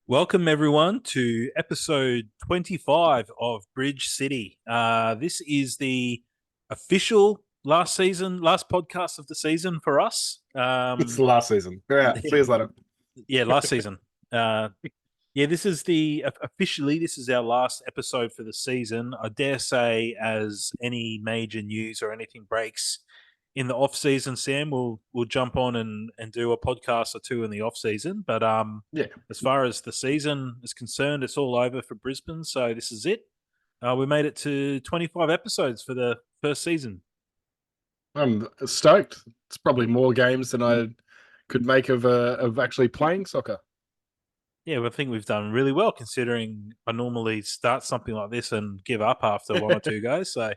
Welcome everyone to episode 25 of Bridge City. This is the official last podcast of the season for us. It's the last season. Yeah, see you later. Yeah, last season. Uh, yeah, this is officially this is our last episode for the season. I dare say, as any major news or anything breaks in the off season, Sam, we'll jump on and do a podcast or two in the off season. But Yeah, as far as the season is concerned, it's all over for Brisbane. So this is it. We made it to 25 episodes for the first season. I'm stoked. It's probably more games than I could make of actually playing soccer. Yeah, I think we've done really well considering I normally start something like this and give up after one or two goes. So,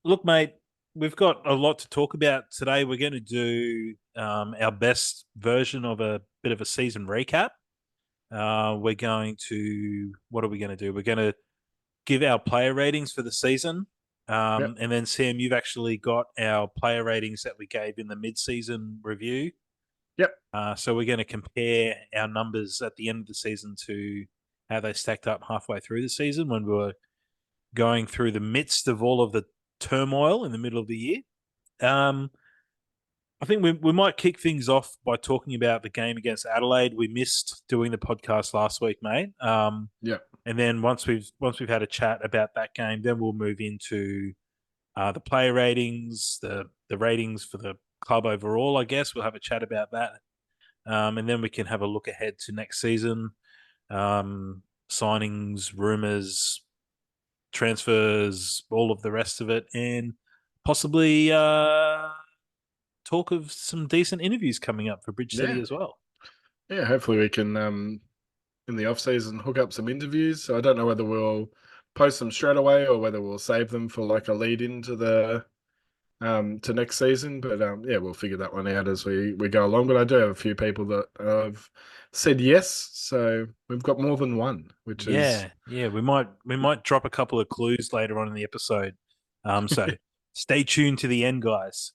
look, mate, we've got a lot to talk about today. We're going to do our best version of a bit of a season recap. We're going to, what are we going to do? We're going to give our player ratings for the season. Yep. And then, Sam, you've actually got our player ratings that we gave in the mid-season review. Yep. So we're going to compare our numbers at the end of the season to how they stacked up halfway through the season when we were going through the midst of all of the turmoil in the middle of the year. Um, I think we might kick things off by talking about the game against Adelaide. We missed doing the podcast last week, mate. Yep. And then once we've had a chat about that game, then we'll move into the player ratings, the ratings for the club overall. I guess we'll have a chat about that, and then we can have a look ahead to next season, signings, rumors, transfers, all of the rest of it, and possibly talk of some decent interviews coming up for Bridge City Yeah. as well. Yeah. Hopefully we can in the off season hook up some interviews. So I don't know whether we'll post them straight away or whether we'll save them for like a lead into the to next season. But yeah, we'll figure that one out as we go along. But I do have a few people that have said yes, so we've got more than one, which is Yeah, we might drop a couple of clues later on in the episode. So stay tuned to the end, guys.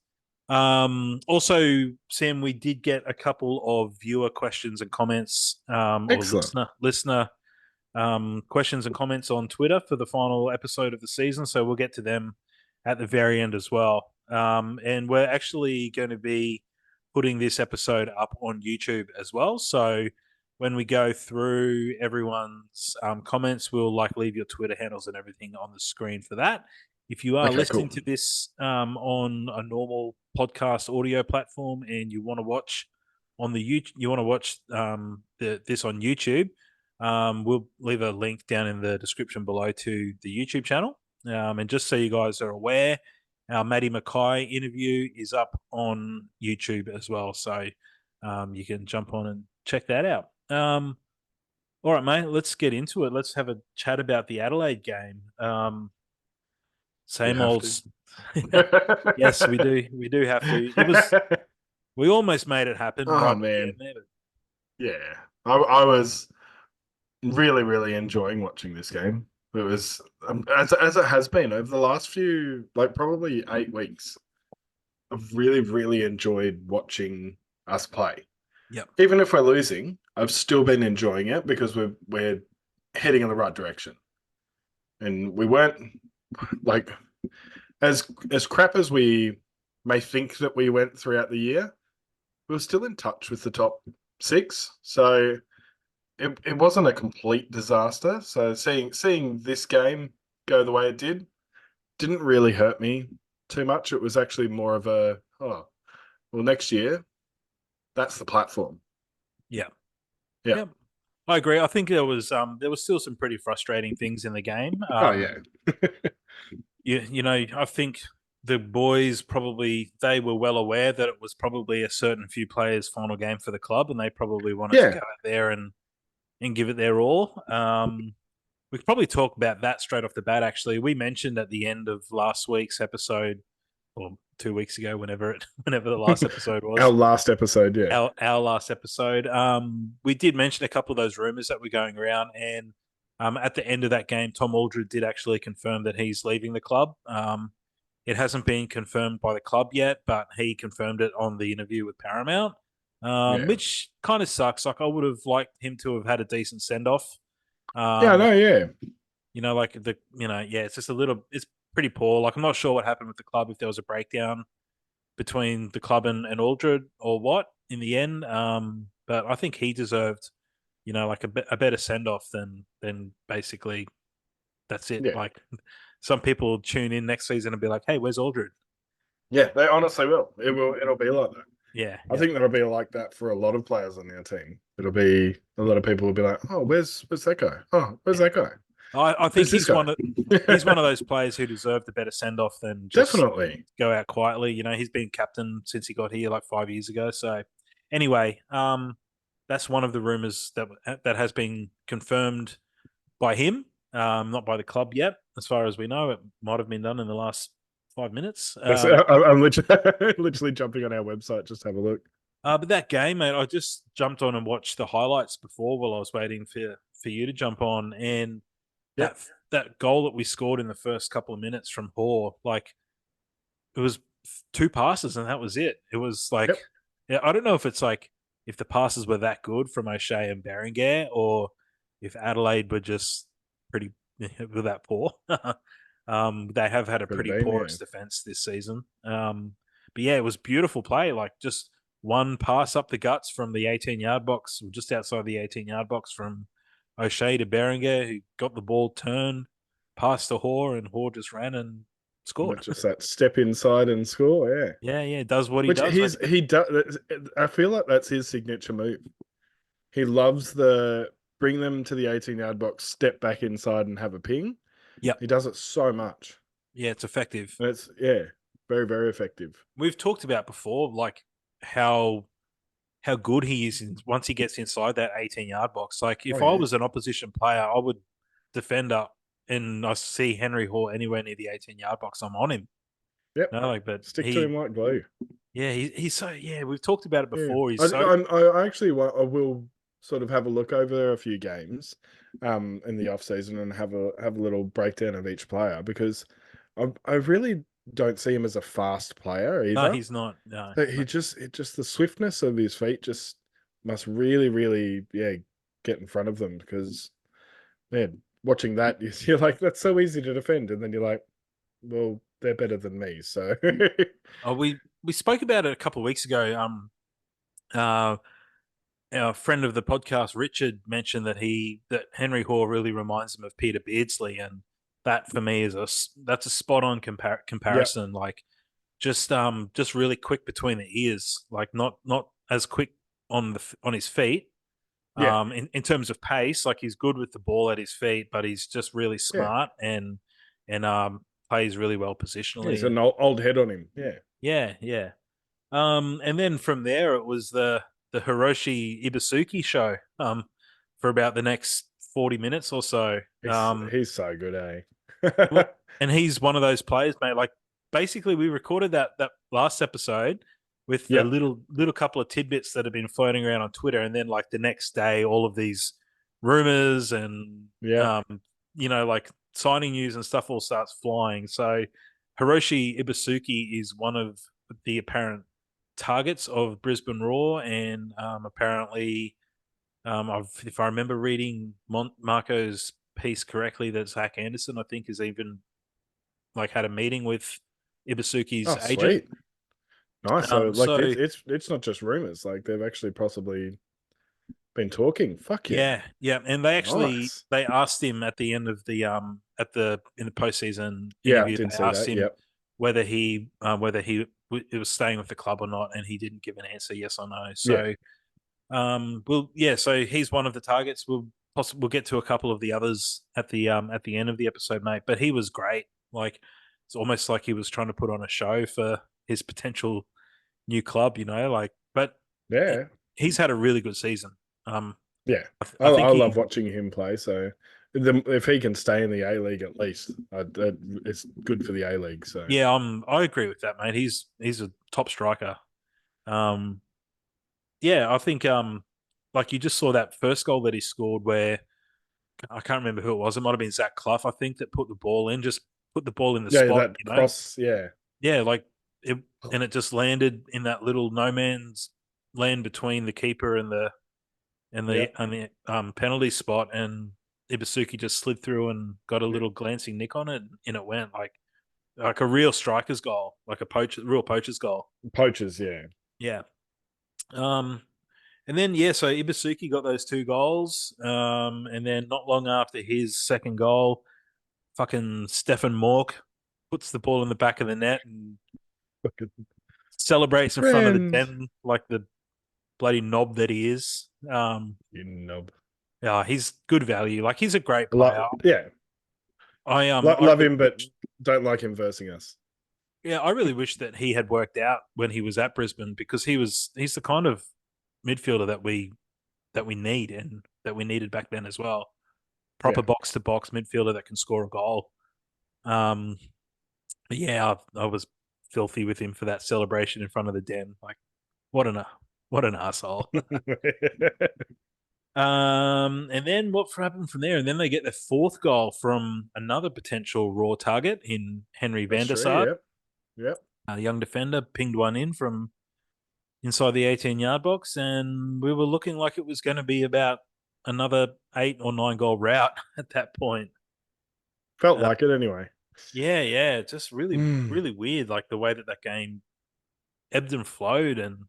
Also, Sam, we did get a couple of viewer questions and comments, or excellent. listener questions and comments on Twitter for the final episode of the season. So we'll get to them at the very end as well. And we're actually going to be putting this episode up on YouTube as well. So when we go through everyone's comments, we'll like leave your Twitter handles and everything on the screen for that. If you are Okay, cool. listening to this on a normal podcast audio platform and you want to watch on the YouTube, you want to watch this on YouTube, we'll leave a link down in the description below to the YouTube channel. And just so you guys are aware, our Maddie Mackay interview is up on YouTube as well. So you can jump on and check that out. All right, mate, let's get into it. Let's have a chat about the Adelaide game. You Same have old. to. Yes, we do. We do have to. We almost made it happen Oh right at the end man, there. But yeah. I was really, really enjoying watching this game. It was as it has been over the last few, like probably 8 weeks. I've really, really enjoyed watching us play. yep. Even if we're losing, I've still been enjoying it because we're heading in the right direction. And we weren't like as crap as we may think that we went throughout the year, we were still in touch with the top six. So it wasn't a complete disaster. So seeing this game go the way it didn't really hurt me too much. It was actually more of a well, next year that's the platform. Yeah. Yeah. Yep. I agree. I think there was still some pretty frustrating things in the game. Oh yeah. I think the boys probably they were well aware that it was probably a certain few players' final game for the club, and they probably wanted to go Yeah. out there and give it their all. We could probably talk about that straight off the bat. Actually, we mentioned at the end of last week's episode, or 2 weeks ago, whenever the last episode Our was, last episode, yeah. our last episode. We did mention a couple of those rumors that were going around, and at the end of that game, Tom Aldred did actually confirm that he's leaving the club. It hasn't been confirmed by the club yet, but he confirmed it on the interview with Paramount. Yeah. which kind of sucks. Like I would have liked him to have had a decent send off. Yeah, I Um, know, yeah. like yeah, it's just it's pretty poor. Like I'm not sure what happened with the club, if there was a breakdown between the club and Aldred or what in the end. But I think he deserved, like a better send off than basically that's it. Yeah. Like some people tune in next season and be like, "Hey, where's Aldred?" Yeah, they honestly will. It'll be like that. Yeah, I yeah. think that'll be like that for a lot of players on our team. It'll be a lot of people will be like, "Oh, where's that guy? Oh, where's that guy? I think Who's this guy?" he's one of those players who deserved a better send off than just Definitely. go out quietly. He's been captain since he got here like 5 years ago. So anyway, that's one of the rumors that has been confirmed by him, not by the club yet. As far as we know, it might have been done in the last 5 minutes. Yes, I'm literally jumping on our website just to have a look. But that game, mate, I just jumped on and watched the highlights before while I was waiting for you to jump on, and Yep. that goal that we scored in the first couple of minutes from Hoare, like it was two passes and that was it. It was like, Yep. yeah, I don't know if it's like if the passes were that good from O'Shea and Berenguer, or if Adelaide were just pretty were that poor. They have had a Could have pretty been, yeah. porous defense this season. But yeah, it was beautiful play. Like just one pass up the guts from the 18-yard box, or just outside the 18-yard box from O'Shea to Berenguer, who got the ball turned, passed to Hoare, and Hoare just ran and scored. Just that step inside and score, yeah. Yeah, yeah, does what he Which does. he does. I feel like that's his signature move. He loves the bring them to the 18-yard box, step back inside and have a ping. Yep. He does it so much. Yeah, it's effective. And it's very, very effective. We've talked about before, like how good he is once he gets inside that 18-yard box. Like Oh if I yeah. was an opposition player, I would defend up and I see Henry Hoare anywhere near the 18-yard box, I'm on him. Yep. No, like, but Stick to him like glue. yeah, he's so, yeah. We've talked about it Yeah. before. He's so, I actually I will sort of have a look over a few games in the off season and have a little breakdown of each player because I really don't see him as a fast player no, either. he's not. No, But no. it just the swiftness of his feet just must really, really, get in front of them because man, watching that you're like, that's so easy to defend, and then you're like, well, they're better than me, so Oh, we spoke about it a couple of weeks ago. Uh, our friend of the podcast, Richard, mentioned that Henry Hoare really reminds him of Peter Beardsley, and that for me that's a spot on yeah, comparison. Like just really quick between the ears, like not as quick on his feet. yeah, In terms of pace, like he's good with the ball at his feet, but he's just really yeah. smart and plays really well Yeah, he's positionally. an And old head on him. Yeah, yeah, yeah. And then from there, it was the Hiroshi Ibasuki show. For about the next 40 minutes or so. he's so good, Well, eh? and he's one of those players, mate. Like basically, we recorded that last episode with the Yep, little couple of tidbits that have been floating around on Twitter, and then like the next day, all of these rumors and yep, like signing news and stuff all starts flying. So Hiroshi Ibasuki is one of the apparent targets of Brisbane Roar, and apparently, if I remember reading Marco's piece correctly, that Zach Anderson, I think, has even like had a meeting with Ibasuki's oh agent. sweet, nice. So like So it's not just rumors. Like they've actually possibly been talking. Fuck yeah, yeah, yeah, and nice. they asked him at the end of the in the postseason Yeah, interview, didn't they see asked that. him Yep. it was staying with the club or not, and he didn't give an answer, yes or no. Yeah. So so he's one of the targets. We'll get to a couple of the others at the end of the episode, mate. But he was great. Like it's almost like he was trying to put on a show for his potential new club, like. But Yeah. he's had a really good season. Um, Yeah. I think I he, love watching him play. So if he can stay in the A League at least, it's good for the A League. So yeah, I agree with that, mate. He's a top striker. Um, yeah, I think like you just saw that first goal that he scored where I can't remember who it was. It might have been Zach Clough, I think, that put the ball in, just put the ball in the yeah, spot, that cross. Yeah. Yeah, like it, and it just landed in that little no man's land between the keeper and the Yep. penalty spot, and Ibasuki just slid through and got a Yeah. little glancing nick on it, and it went like a real striker's goal, like real poacher's goal. Poachers, yeah. Yeah. Um, and then yeah, so Ibasuki got those two goals. And then not long after his second goal, fucking Stefan Mork puts the ball in the back of the net and celebrates in front of the Friends. den like the bloody knob that he is. You knob. Yeah, he's good value. Like he's a great player. Yeah. I Love really him, but wish, don't like him versing us. yeah, I really wish that he had worked out when he was at Brisbane, because he's the kind of midfielder that we need and that we needed back then as well. Proper Yeah. box to box midfielder that can score a goal. Um, but yeah, I was filthy with him for that celebration in front of the den. Like, what an what an asshole. And then what happened from there? And then they get their fourth goal from another potential Raw target in Henry van That's der true. Sar, Yep. Yep. a young defender, pinged one in from inside the 18-yard box, and we were looking like it was going to be about another 8 or 9 goal route at that point. Felt Uh, like it anyway. yeah, just really, Mm. really weird, like the way that game ebbed and flowed, and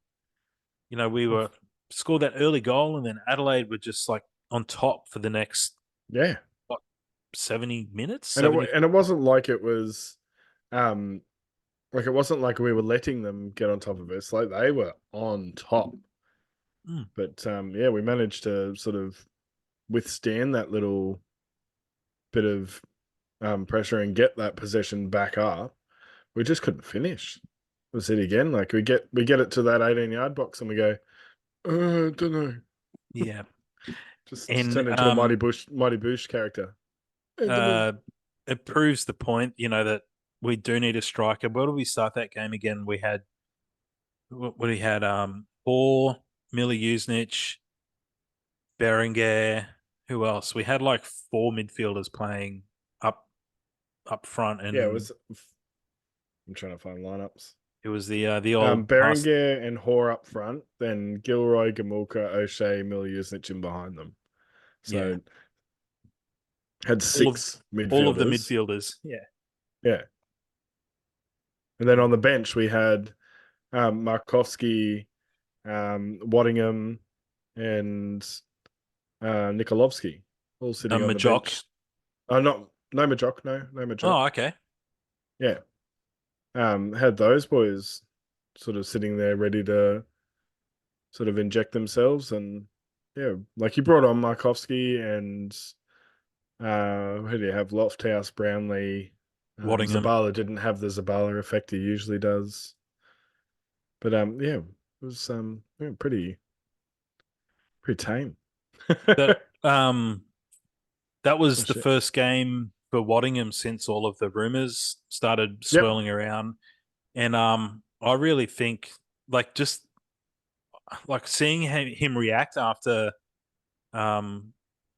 we were scored that early goal, and then Adelaide were just like on top for the next Yeah. what 70 minutes, And 70. it wasn't like it was um like it wasn't like we were letting them get on top of us. Like they were on top. Mm, But yeah, we managed to sort of withstand that little bit of pressure and get that possession back up. We just couldn't finish. Was it again? Like we get it to that 18-yard box and we go, don't know. yeah, Just and turned into a Mighty Boosh character. I don't know. uh, it proves the point, that we do need a striker. Where do we start that game again? We had what we had Paul, Mila Jusnic, Berenguer. Who else? We had like four midfielders playing up up front, Yeah, it and was. I'm trying to find lineups. it was the old past. Berenguer and Hoare up front, then Gilroy, Gamulka, O'Shea, Miljusnic in behind them. Yeah, So had all of six all of the midfielders. midfielders. Yeah, Yeah. And then on the bench we had Markovsky, Waddingham, and Nikolovsky all sitting on the Majok. bench. Not no Majok, no Majok. Oh, okay. Yeah. Had those boys sort of sitting there ready to sort of inject themselves. And yeah, like you brought on Markovsky and who do you have? Lofthouse, Brownlee. Waddingham. Zabala didn't have the Zabala effect he usually does. But yeah, it was yeah, pretty tame. That that Oh was the shit. first game for Waddingham since all of the rumors started Yep. swirling around, and I really think just like seeing him react um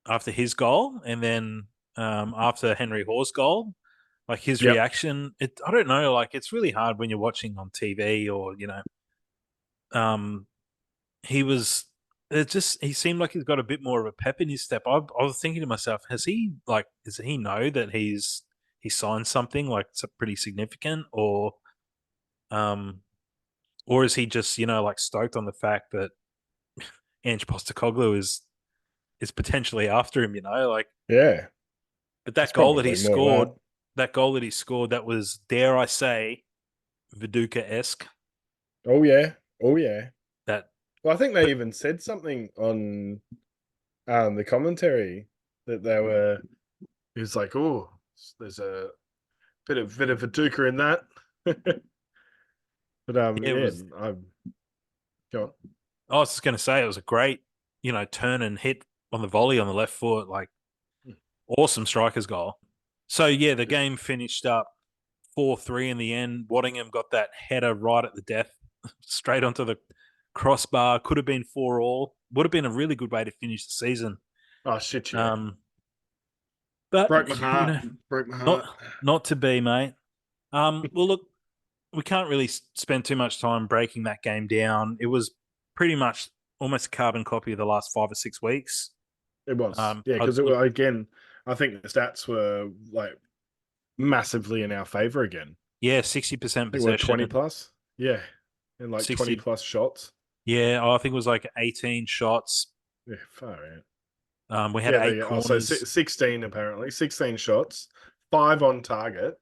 after his goal, and then after Henry Hoare's goal, like his Yep. reaction. I don't know, like it's really hard when you're watching on TV, or um he was he seemed like he's got a bit more of a pep in his step. I was thinking to myself, does he know that he signed something like pretty significant, um or is he just like stoked on the fact that Ange Postecoglou is potentially after him, like. Yeah. But It's probably more that. that goal that he scored, that was, dare I say, Viduka esque. Oh yeah. Oh yeah. That, Well, I think they but even said something on the commentary that they were. It was like, oh, there's a bit of a duker in that. But it yeah, was. I'm go on. I was just going to say it was a great, turn and hit on the volley on the left foot, like awesome striker's goal. So yeah, the game finished up 4-3 in the end. Waddingham got that header right at the death, straight onto the crossbar. Could have been 4-4. Would have been a really good way to finish the season. Oh shit, yeah. Um, but Broke my heart. Broke my not heart. not to be, mate. Well, look, we can't really spend too much time breaking that game down. It was pretty much almost a carbon copy of the last 5 or 6 weeks. It was. Yeah, I because look, again, I think the stats were like massively in our favor again. yeah, 60% I think we're possession 20 and plus. Yeah. And like 20 60. plus shots. Yeah, I think it was like 18 shots. Yeah, far out. We had Yeah, there eight you go. Oh, so corners. 16 apparently, 16 shots, 5 on target.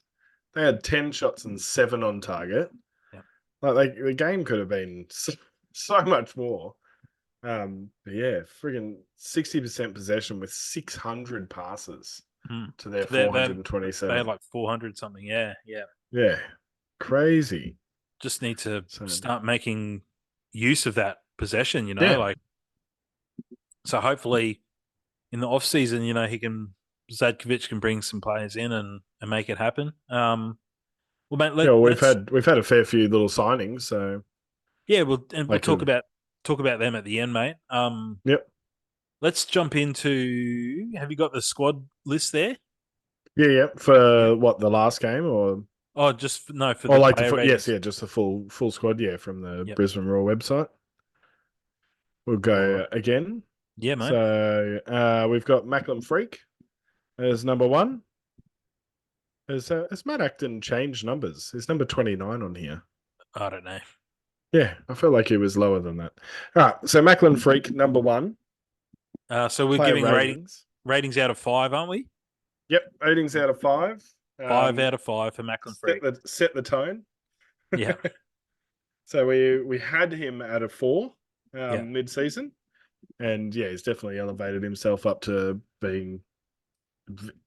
They had 10 shots and 7 on target. Yeah. Like the game could have been so much more. But yeah, friggin' 60% possession with 600 passes Mm. to their They had 427. like 400 something. Yeah, yeah. Yeah, crazy. Just need to So start making use of that possession, yeah, like, so hopefully in the off season, Zadkovic can bring some players in and make it happen. Well, mate, yeah. Well, let's we've had a fair few little signings, so yeah, we'll like talk a about them at the end, mate. yep, Let's jump into. Have you got the squad list there? yeah. Yeah. For what the last game or Oh, just no for or the like the player yes, ratings. yeah, just the full squad, yeah, from the Yep. Brisbane Roar website. We'll All right. go again. Yeah, mate. So we've got Macklin Freak as number one. Has Matt Acton changed numbers? He's number 29 on here. I don't know. Yeah, I feel like he was lower than that. All right, so Macklin Freak, number one. So we're Player giving ratings. ratings out of 5, aren't we? Yep, ratings out of 5. 5 out of 5 for Macklin Freak. Set the tone. Yeah, So we had him at a 4 yeah, mid-season. And yeah, he's definitely elevated himself up to being,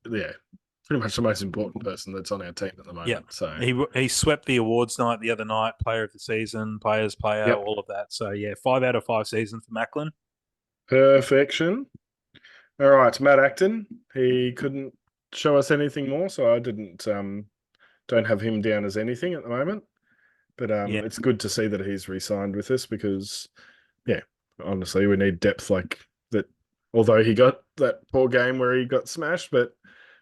yeah, pretty much the most important person that's on our team at the yeah. moment. So, He swept the awards night the other night. Player of the season, players player, yep, all of that. So yeah, 5 out of 5 season for Macklin. perfection. All right, Matt Acton. He couldn't show us anything more, so I didn't don't have him down as anything at the moment. But Yeah, it's good to see that he's re-signed with us because, yeah, honestly, we need depth like that. Although he got that poor game where he got smashed, but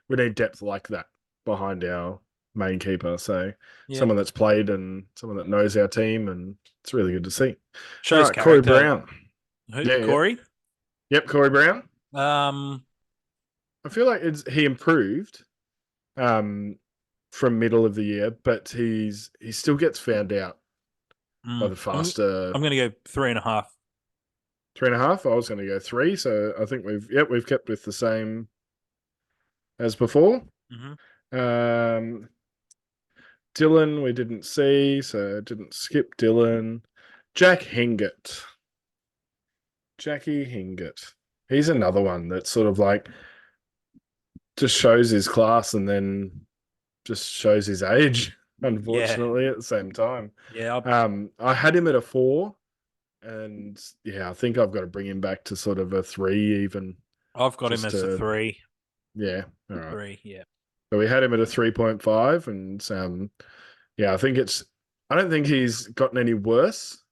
we need depth like that behind our main keeper. So yeah. someone that's played and someone that knows our team, and it's really good to see. All Shows right, Corey character. Brown. Who, Yeah, yep, Corey? yep, Corey Brown. Um, I feel like he improved from middle of the year, but he still gets found out by the faster I'm going to go 3.5. 3.5. I was going to go 3, so I think we've kept with the same as before. Mm-hmm. Um, Dylan, we didn't see, so didn't skip Dylan. Jack Hingett. Jackie Hingett. He's another one that sort of like just shows his class and then just shows his age, Yeah, unfortunately, at the same time. yeah. I had him at a 4, and yeah, I think I've got to bring him back to sort of a 3 even. I've got him Just as a to, 3. yeah, all right. 3, yeah. So we had him at a 3.5, and yeah, I don't think he's gotten any worse.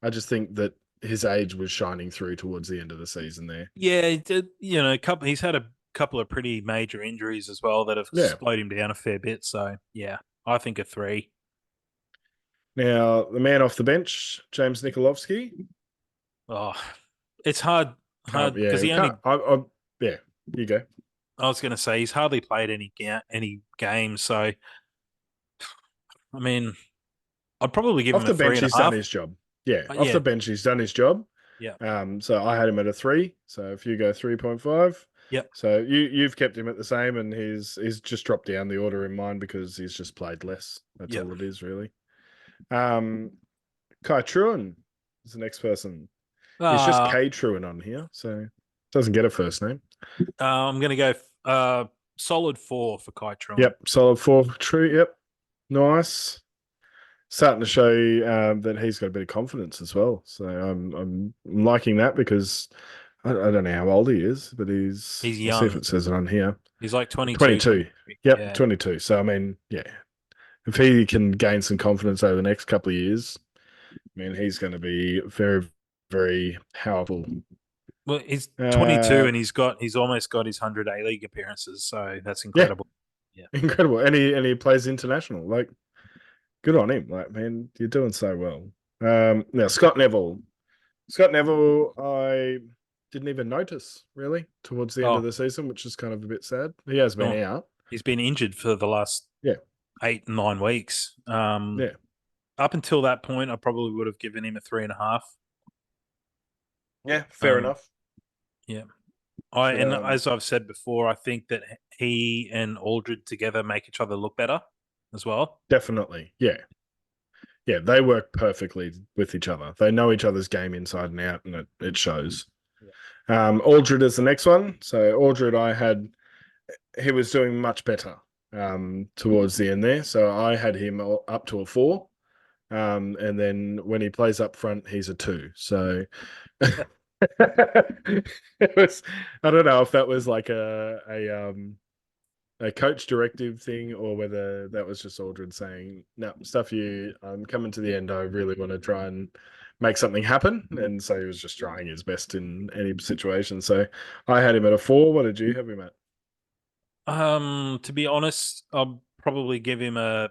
I just think that his age was shining through towards the end of the season there. Yeah, he did, he's had a couple of pretty major injuries as well that have Yeah. slowed him down a fair bit. So, yeah, I think a 3. Now, the man off the bench, James Nikolovsky. Oh, it's hard Can't, because yeah, he only. can't, yeah, you go. I was going to say he's hardly played any games. So, I mean, I'd probably give Off him a the three bench, and a he's done half. his job. Yeah, off Yeah, the bench, he's done his job. yeah, So I had him at a 3. So if you go 3.5, yep, so you've kept him at the same, and he's just dropped down the order in mine because he's just played less. That's yep. all it is, really. Kai Truan is the next person. He's just Uh, K Truan on here, so doesn't get a first name. I'm going to go solid 4 for Kai Truan. Yep, solid 4 True. Yep, nice. Starting to show that he's got a bit of confidence as well. So I'm liking that because I don't know how old he is, but He's I'll see if young. it says it on here. He's like 22, 22. 23. Yep, Yeah. 22. So I mean, yeah, if he can gain some confidence over the next couple of years, I mean, he's going to be very, very powerful. Well, he's 22 and he's almost got his 100 A League appearances, so that's Yeah, incredible. Yeah. incredible. And he plays international. Like, good on him. Like, man, you're doing so well. Now Scott Neville. Scott Neville, I didn't even notice really towards the end of Oh, the season, which is kind of a bit sad. He has been no, out. he's been injured for the last Yeah, 8, 9 weeks. yeah, Up until that point, I probably would have given him a 3.5. yeah. Fair Um, enough. yeah. Should And as I've said before, I think that he and Aldred together make each other look better as well. definitely, yeah, yeah. They work perfectly with each other. They know each other's game inside and out, and it shows. Yeah. Aldred is the next one. So Aldred, he was doing much better towards the end there. So I had him up to a 4. And then when he plays up front, he's a 2. So it was, I don't know if that was like a coach directive thing or whether that was just Aldred saying, no, stuff you, I'm coming to the end. I really want to try and make something happen. And so he was just trying his best in any situation. So I had him at a 4. What did you have him at? To be honest, I'll probably give him a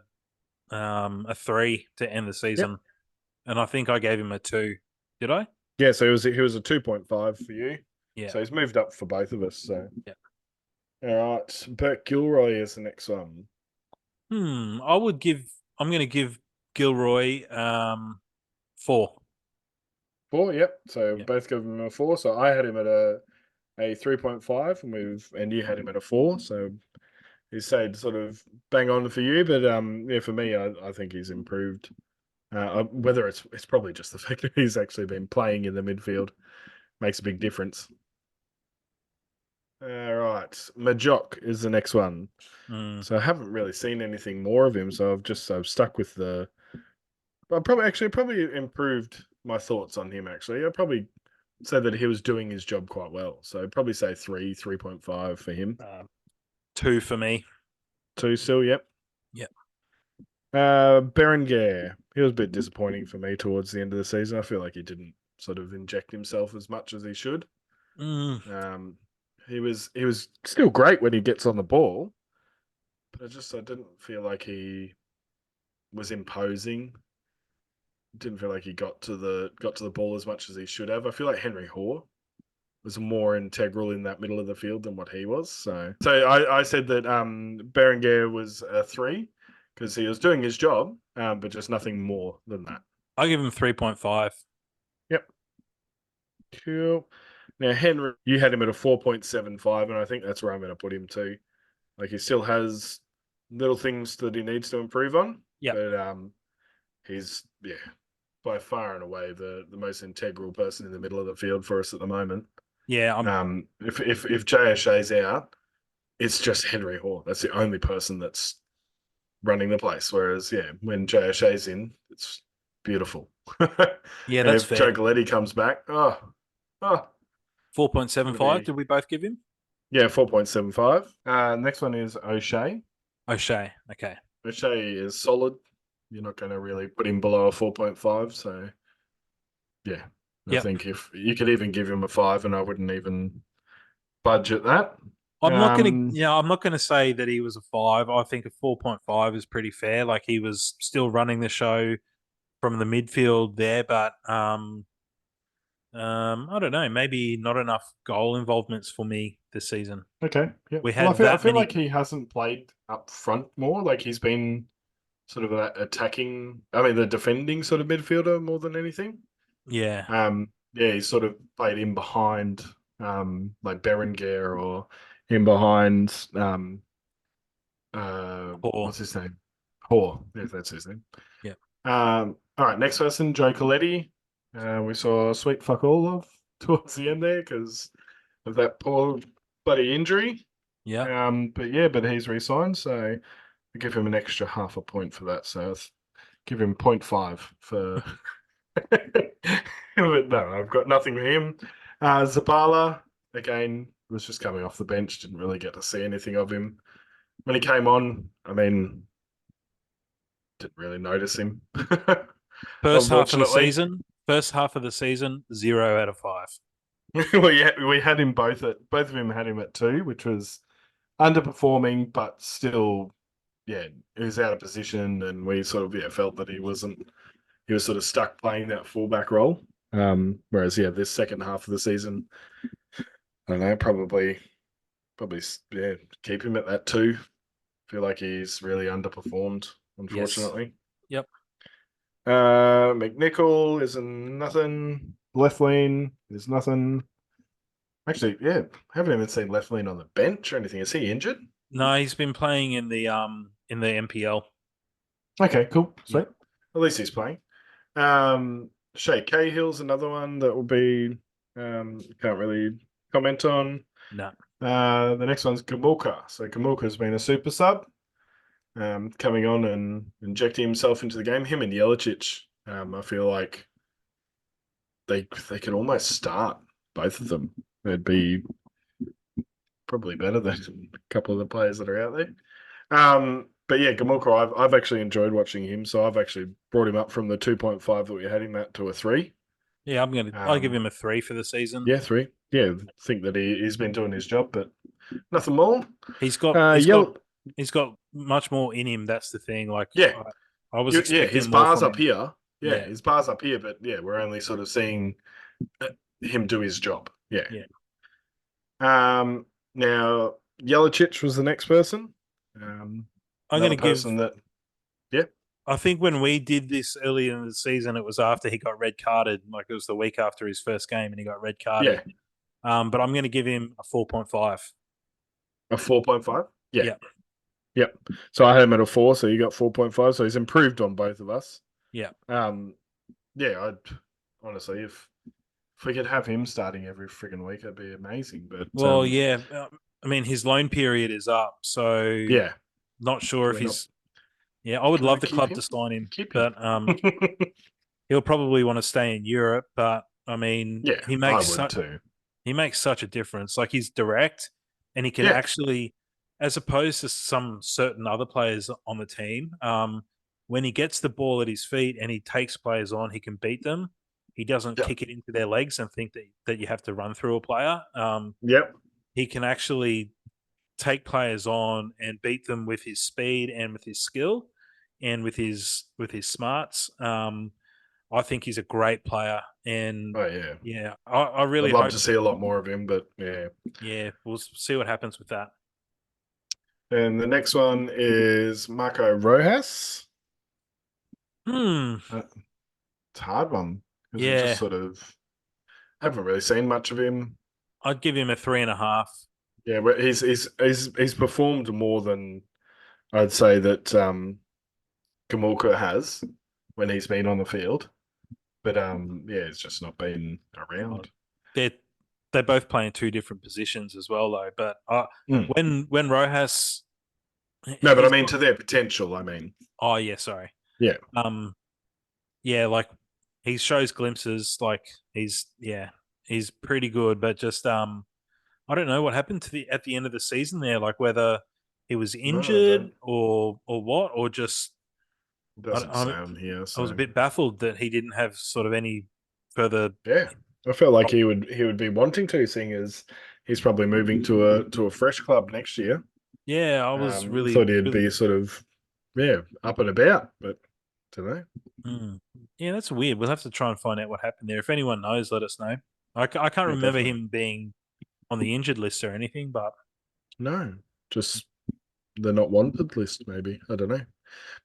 3 to end the Yep. season, and I think I gave him a 2. Did I? Yeah, so he was a 2.5 for you. Yeah. So he's moved up for both of us. So Yeah. all right, Bert Gilroy is the next one. I would give. I'm going to give Gilroy 4. 4, yep. So Yeah. both give him a 4. So I had him at a 3.5, and you had him at a 4. So he stayed sort of bang on for you, but yeah, for me, I think he's improved. Whether it's probably just the fact that he's actually been playing in the midfield makes a big difference. All right, Majok is the next one. Mm, So I haven't really seen anything more of him. So I've stuck with the. I probably improved my thoughts on him. Actually, I probably said that he was doing his job quite well. So I'd probably say 3.5 for him. um, 2 for me. 2 still, yep. Yeah. Berenguer, he was a bit disappointing for me towards the end of the season. I feel like he didn't sort of inject himself as much as he should. Mm, Um, he was still great when he gets on the ball, but I didn't feel like he was imposing. Didn't feel like he got to the ball as much as he should have. I feel like Henry Hoare was more integral in that middle of the field than what he was. So I said that Berenguer was a 3 because he was doing his job, but just nothing more than that. I give him 3.5. Yep. Cool. Now Henry, you had him at a 4.75, and I think that's where I'm going to put him too. Like he still has little things that he needs to improve on, Yeah. but he's by far and away the most integral person in the middle of the field for us at the moment. Yeah. If JSA's out, it's just Henry Hoare. That's the only person that's running the place. Whereas, when JSA's in, it's beautiful. Yeah, And that's if Joe fair. Galletti comes back, it's going to 4.75. be, Did we both give him? 4.75. Next one is O'Shea. O'Shea. Okay. O'Shea is solid. You're not going to really put him below a 4.5. So, yeah, I Yep. think if you could even give him a 5, and I wouldn't even budge at that. I'm not gonna say that he was a 5. I think a 4.5 is pretty fair. Like he was still running the show from the midfield there, but I don't know, maybe not enough goal involvements for me this season. Okay. Yeah. We Well, I had feel I that feel like many. he hasn't played up front more. Like he's been sort of attacking. I mean, the defending sort of midfielder more than anything. Yeah. Yeah, he's sort of played in behind, like Berenguer or in behind, Or what's his name? Hoare. Yes, that's his name. yeah. All right, next person, Joe Coletti. We saw sweet fuck all of towards the end there because of that poor bloody injury. Yeah. But he's re-signed, so I give him an extra half a point for that. So I'll give him 0.5 for. But no, I've got nothing for him. Zabala again was just coming off the bench. Didn't really get to see anything of him when he came on. I mean, didn't really notice him. First half of the Unfortunately, season. First half of the season, 0 out of 5. we had him both of them had him at 2, which was underperforming, but still, he was out of position, and we sort of felt that he was sort of stuck playing that fullback role. Whereas this second half of the season, I don't know, probably yeah, keep him at that 2. Feel like he's really underperformed, Yes. unfortunately. Yep. McNichol is nothing. Left lane is nothing. Actually, yeah, haven't even seen Left lane on the bench or anything. Is he injured? No, he's been playing in the MPL. Okay, cool, Yeah. sweet. At least he's playing. Shay Cahill's another one that will be can't really comment on. No. The next one's Gamulka. So Gamulka's been a super sub, coming on and injecting himself into the game. Him and Jelicic, I feel like they could almost start both of them. They'd be probably better than a couple of the players that are out there. But yeah, Gamulka, I've actually enjoyed watching him. So I've actually brought him up from the 2.5 that we had him at to a 3. Yeah, I'll give Um, him a 3 for the season. yeah, 3. Yeah, think that he's been doing his job, but nothing more. He's got he's got Yellow, he's got much more in him. That's the thing. Like yeah, I was his expecting more bars from up him. here. Yeah, Yeah. his bars up here, but yeah, we're only sort of seeing him do his job. Yeah. Yeah. Now Jelicic was the next person. I'm Another gonna give person that, yeah, I think when we did this earlier in the season, it was after he got red carded. Like it was the week after his first game, and he got red yeah, carded. But I'm going to give him a 4.5. a 4.5. Yeah, Yeah, yep. So I had him at a 4, so you got 4.5. So he's improved on both of us. yeah. Yeah, I'd honestly, if we could have him starting every friggin' week, that'd be amazing. But Well, yeah. I mean, his loan period is up, so yeah, not sure if we're not he's. Yeah, I would gonna love the keep club him. to sign him, Keep him. but he'll probably want to stay in Europe. But I mean, Yeah, I would too. he makes such a difference. Like he's direct, and he can Yeah, actually, as opposed to some certain other players on the team, when he gets the ball at his feet and he takes players on, he can beat them. He doesn't yeah, kick it into their legs and think that you have to run through a player. yep. He can actually take players on and beat them with his speed and with his skill and with his smarts. I think he's a great player, and Oh yeah, yeah, I I'd really love hope. to see a lot more of him, but yeah. Yeah, we'll see what happens with that. And the next one is Marco Rojas. Hmm. Uh, it's a hard one because we just Yeah, sort of haven't really seen much of him. I'd give him a 3.5. Yeah, but he's performed more than I'd say that Gamulka has when he's been on the field. But yeah, it's just not been Oh, around. they're they both play in two different positions as well, though. But Mm. when Rojas, No, but I he's mean got. to their potential. I mean, Oh yeah, sorry. yeah, Um, yeah, like he shows glimpses. Like he's pretty good, but just I don't know what happened to the at the end of the season there. Like whether he was no, I injured don't. or what, or just It I, doesn't I, sound here. I was a So bit baffled that he didn't have sort of any further. yeah, I felt like he would be wanting to, seeing as he's probably moving to a fresh club next year. Yeah, I was really Thought he'd really. be sort of up and about, but don't know. Mm. Yeah, that's weird. We'll have to try and find out what happened there. If anyone knows, let us know. I can't Yeah, remember definitely. him being on the injured list or anything, but No, just the not wanted list. Maybe I don't know.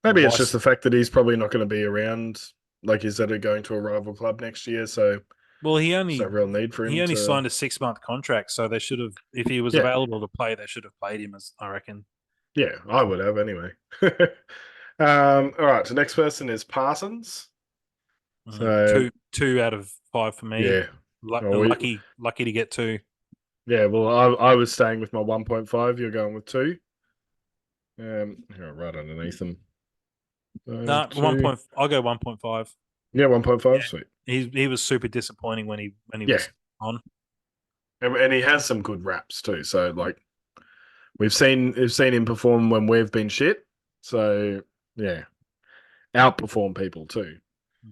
Maybe it's just Weiss. the fact that he's probably not going to be around. Like he's that going to a rival club next year, so Well, there's no real need for he him only to. signed a 6 month contract, so they should have. If he was Yeah, available to play, they should have played him. As I reckon. yeah, I would have anyway. All right. The next person is Parsons. So Two out of 5 for me. yeah, oh, Lucky to get two. yeah. Well, I was staying with my 1.5. You're going with 2. Right underneath them. No, 2. I'll go 1.5. Yeah, 1.5. Yeah, Sweet. he was super disappointing when he Yeah, was on. and he has some good raps too. So like we've seen him perform when we've been shit. So yeah, outperform people too.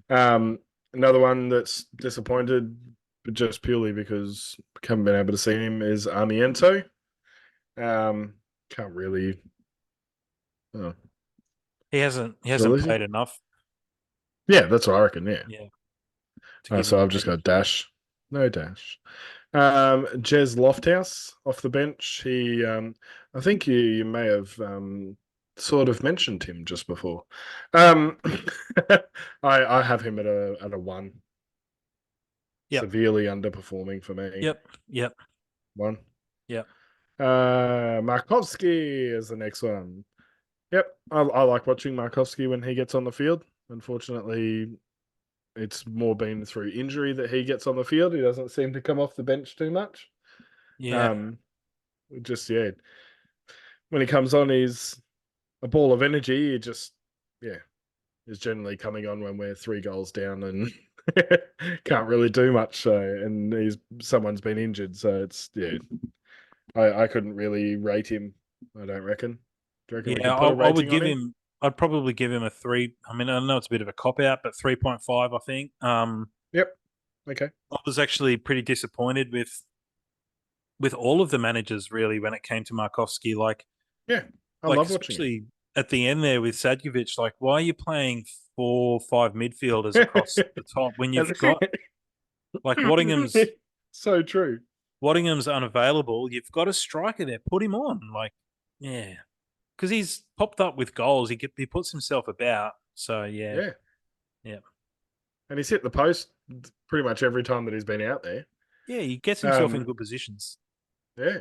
Um, Another one that's disappointed, but just purely because I haven't been able to see him is Armiento. Um, can't really. Oh, He hasn't still is he? played enough. Yeah, that's what I reckon. Yeah. Yeah. to give him So a I've just bench. got Dash. No Dash. Jez Lofthouse off the bench. I think you may have sort of mentioned him just before. Um, I have him at a 1. Yep. Severely underperforming for me. Yep. Yep. 1. Yep. Markovsky is the next one. Yep, I like watching Markovsky when he gets on the field. Unfortunately, it's more been through injury that he gets on the field. He doesn't seem to come off the bench too much. Yeah. Um, just yeah, when he comes on, he's a ball of energy. He just yeah is generally coming on when we're 3 goals down and can't really do much. So and someone's been injured, so it's yeah. I couldn't really rate him. I don't reckon. Do you reckon we Yeah. could put a I would rating on give him? him. I'd probably give him a 3. I mean, I know it's a bit of a cop out, but 3.5. I think. Yep. Okay. I was actually pretty disappointed with all of the managers really when it came to Markovsky. Yeah, I Like love watching him. especially at the end there with Sadkovic. Like, why are you playing 4, 5 midfielders across the top when you've got like So true. Waddingham's unavailable? You've got a striker there. Put him on. Like, yeah, because he's popped up with goals. He puts himself about. So yeah, Yeah. yeah, And he's hit the post pretty much every time that he's been out there. yeah. He gets himself in Um, good positions. yeah.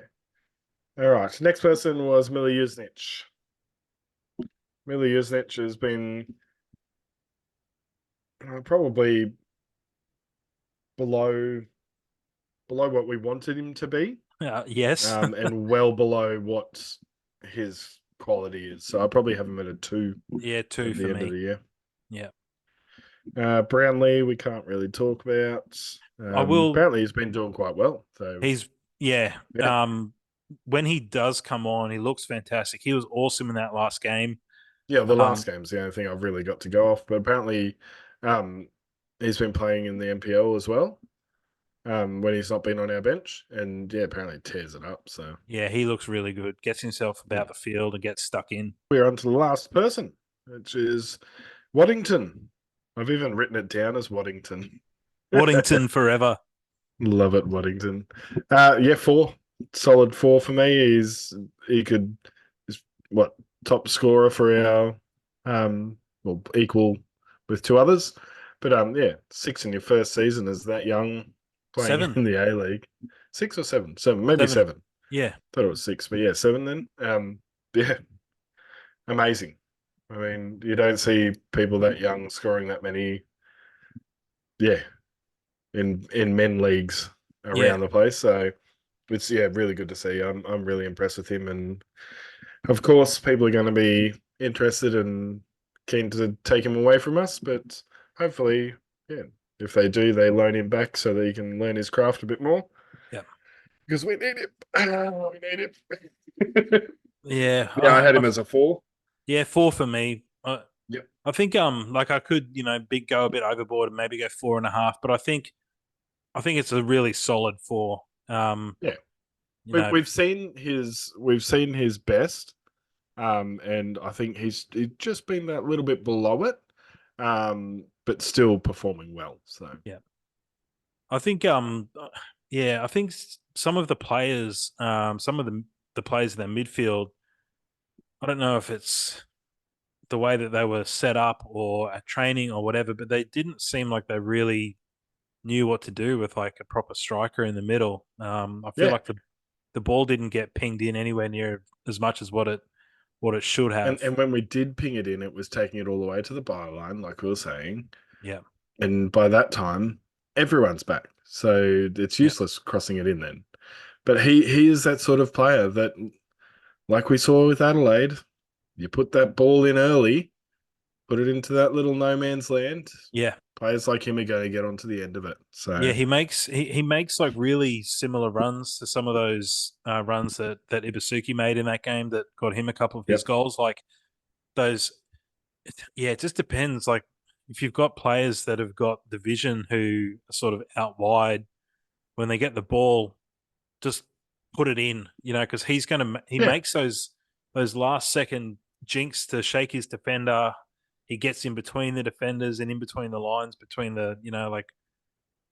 All right. Next person was Mila Jusnic. Mila Jusnic has been probably below what we wanted him to be, Yes, and well below what his quality is. So I probably have him at a 2 yeah, two at for the end of me. the year. Yeah, Brownlee, we can't really talk about. I will. Apparently, he's been doing quite well. So He's yeah. yeah, When he does come on, he looks fantastic. He was awesome in that last game. yeah. The last Um, game's the only thing I've really got to go off. But apparently, um, he's been playing in the NPL as well. When he's not been on our bench, and yeah, apparently tears it up. So yeah, he looks really good. Gets himself yeah. about the field and gets stuck in. We're on to the last person, which is Waddington. I've even written it down as Waddington. Waddington forever. Love it, Waddington. Yeah, 4. Solid 4 for me. He's what, top scorer for our well, equal with 2 others. But yeah, 6 in your first season as that young playing 7. in the A League. 6 or 7? 7, maybe 7. 7. Yeah. Thought it was 6, but yeah, 7 then. Yeah, amazing. I mean, you don't see people that young scoring that many, yeah, in men leagues Yeah. around the place. So it's yeah, really good to see. I'm really impressed with him, and of course, people are going to be interested and keen to take him away from us. But hopefully, yeah, if they do, they loan him back so that he can learn his craft a bit more Yeah. because we need him. We need him. Yeah. Yeah, I had him as a 4. Yeah, 4 for me. Yep. I think like I could, big go a bit overboard and maybe go 4.5, but I think it's a really solid 4. Yeah, You we've know, we've seen his best, and I think he's just been that little bit below it, but still performing well. So yeah. I think yeah, I think some of the players, some of the players in the midfield, I don't know if it's the way that they were set up or at training or whatever, but they didn't seem like they really knew what to do with like a proper striker in the middle. I feel yeah, like the ball didn't get pinged in anywhere near as much as what it should have. and when we did ping it in, it was taking it all the way to the byline, like we were saying, Yeah, and by that time, everyone's back, so it's yeah, useless crossing it in then. But he is that sort of player that, like we saw with Adelaide, you put that ball in early, put it into that little no man's land. yeah, Players like him are going to get onto the end of it. yeah. So He makes like really similar runs to some of those runs that Ibasuki made in that game that got him a couple of his yep, goals. Like those, yeah. It just depends. Like if you've got players that have got the vision who are sort of out wide when they get the ball, just put it in, because he yeah, makes those last second jinks to shake his defender. He gets in between the defenders and in between the lines between the like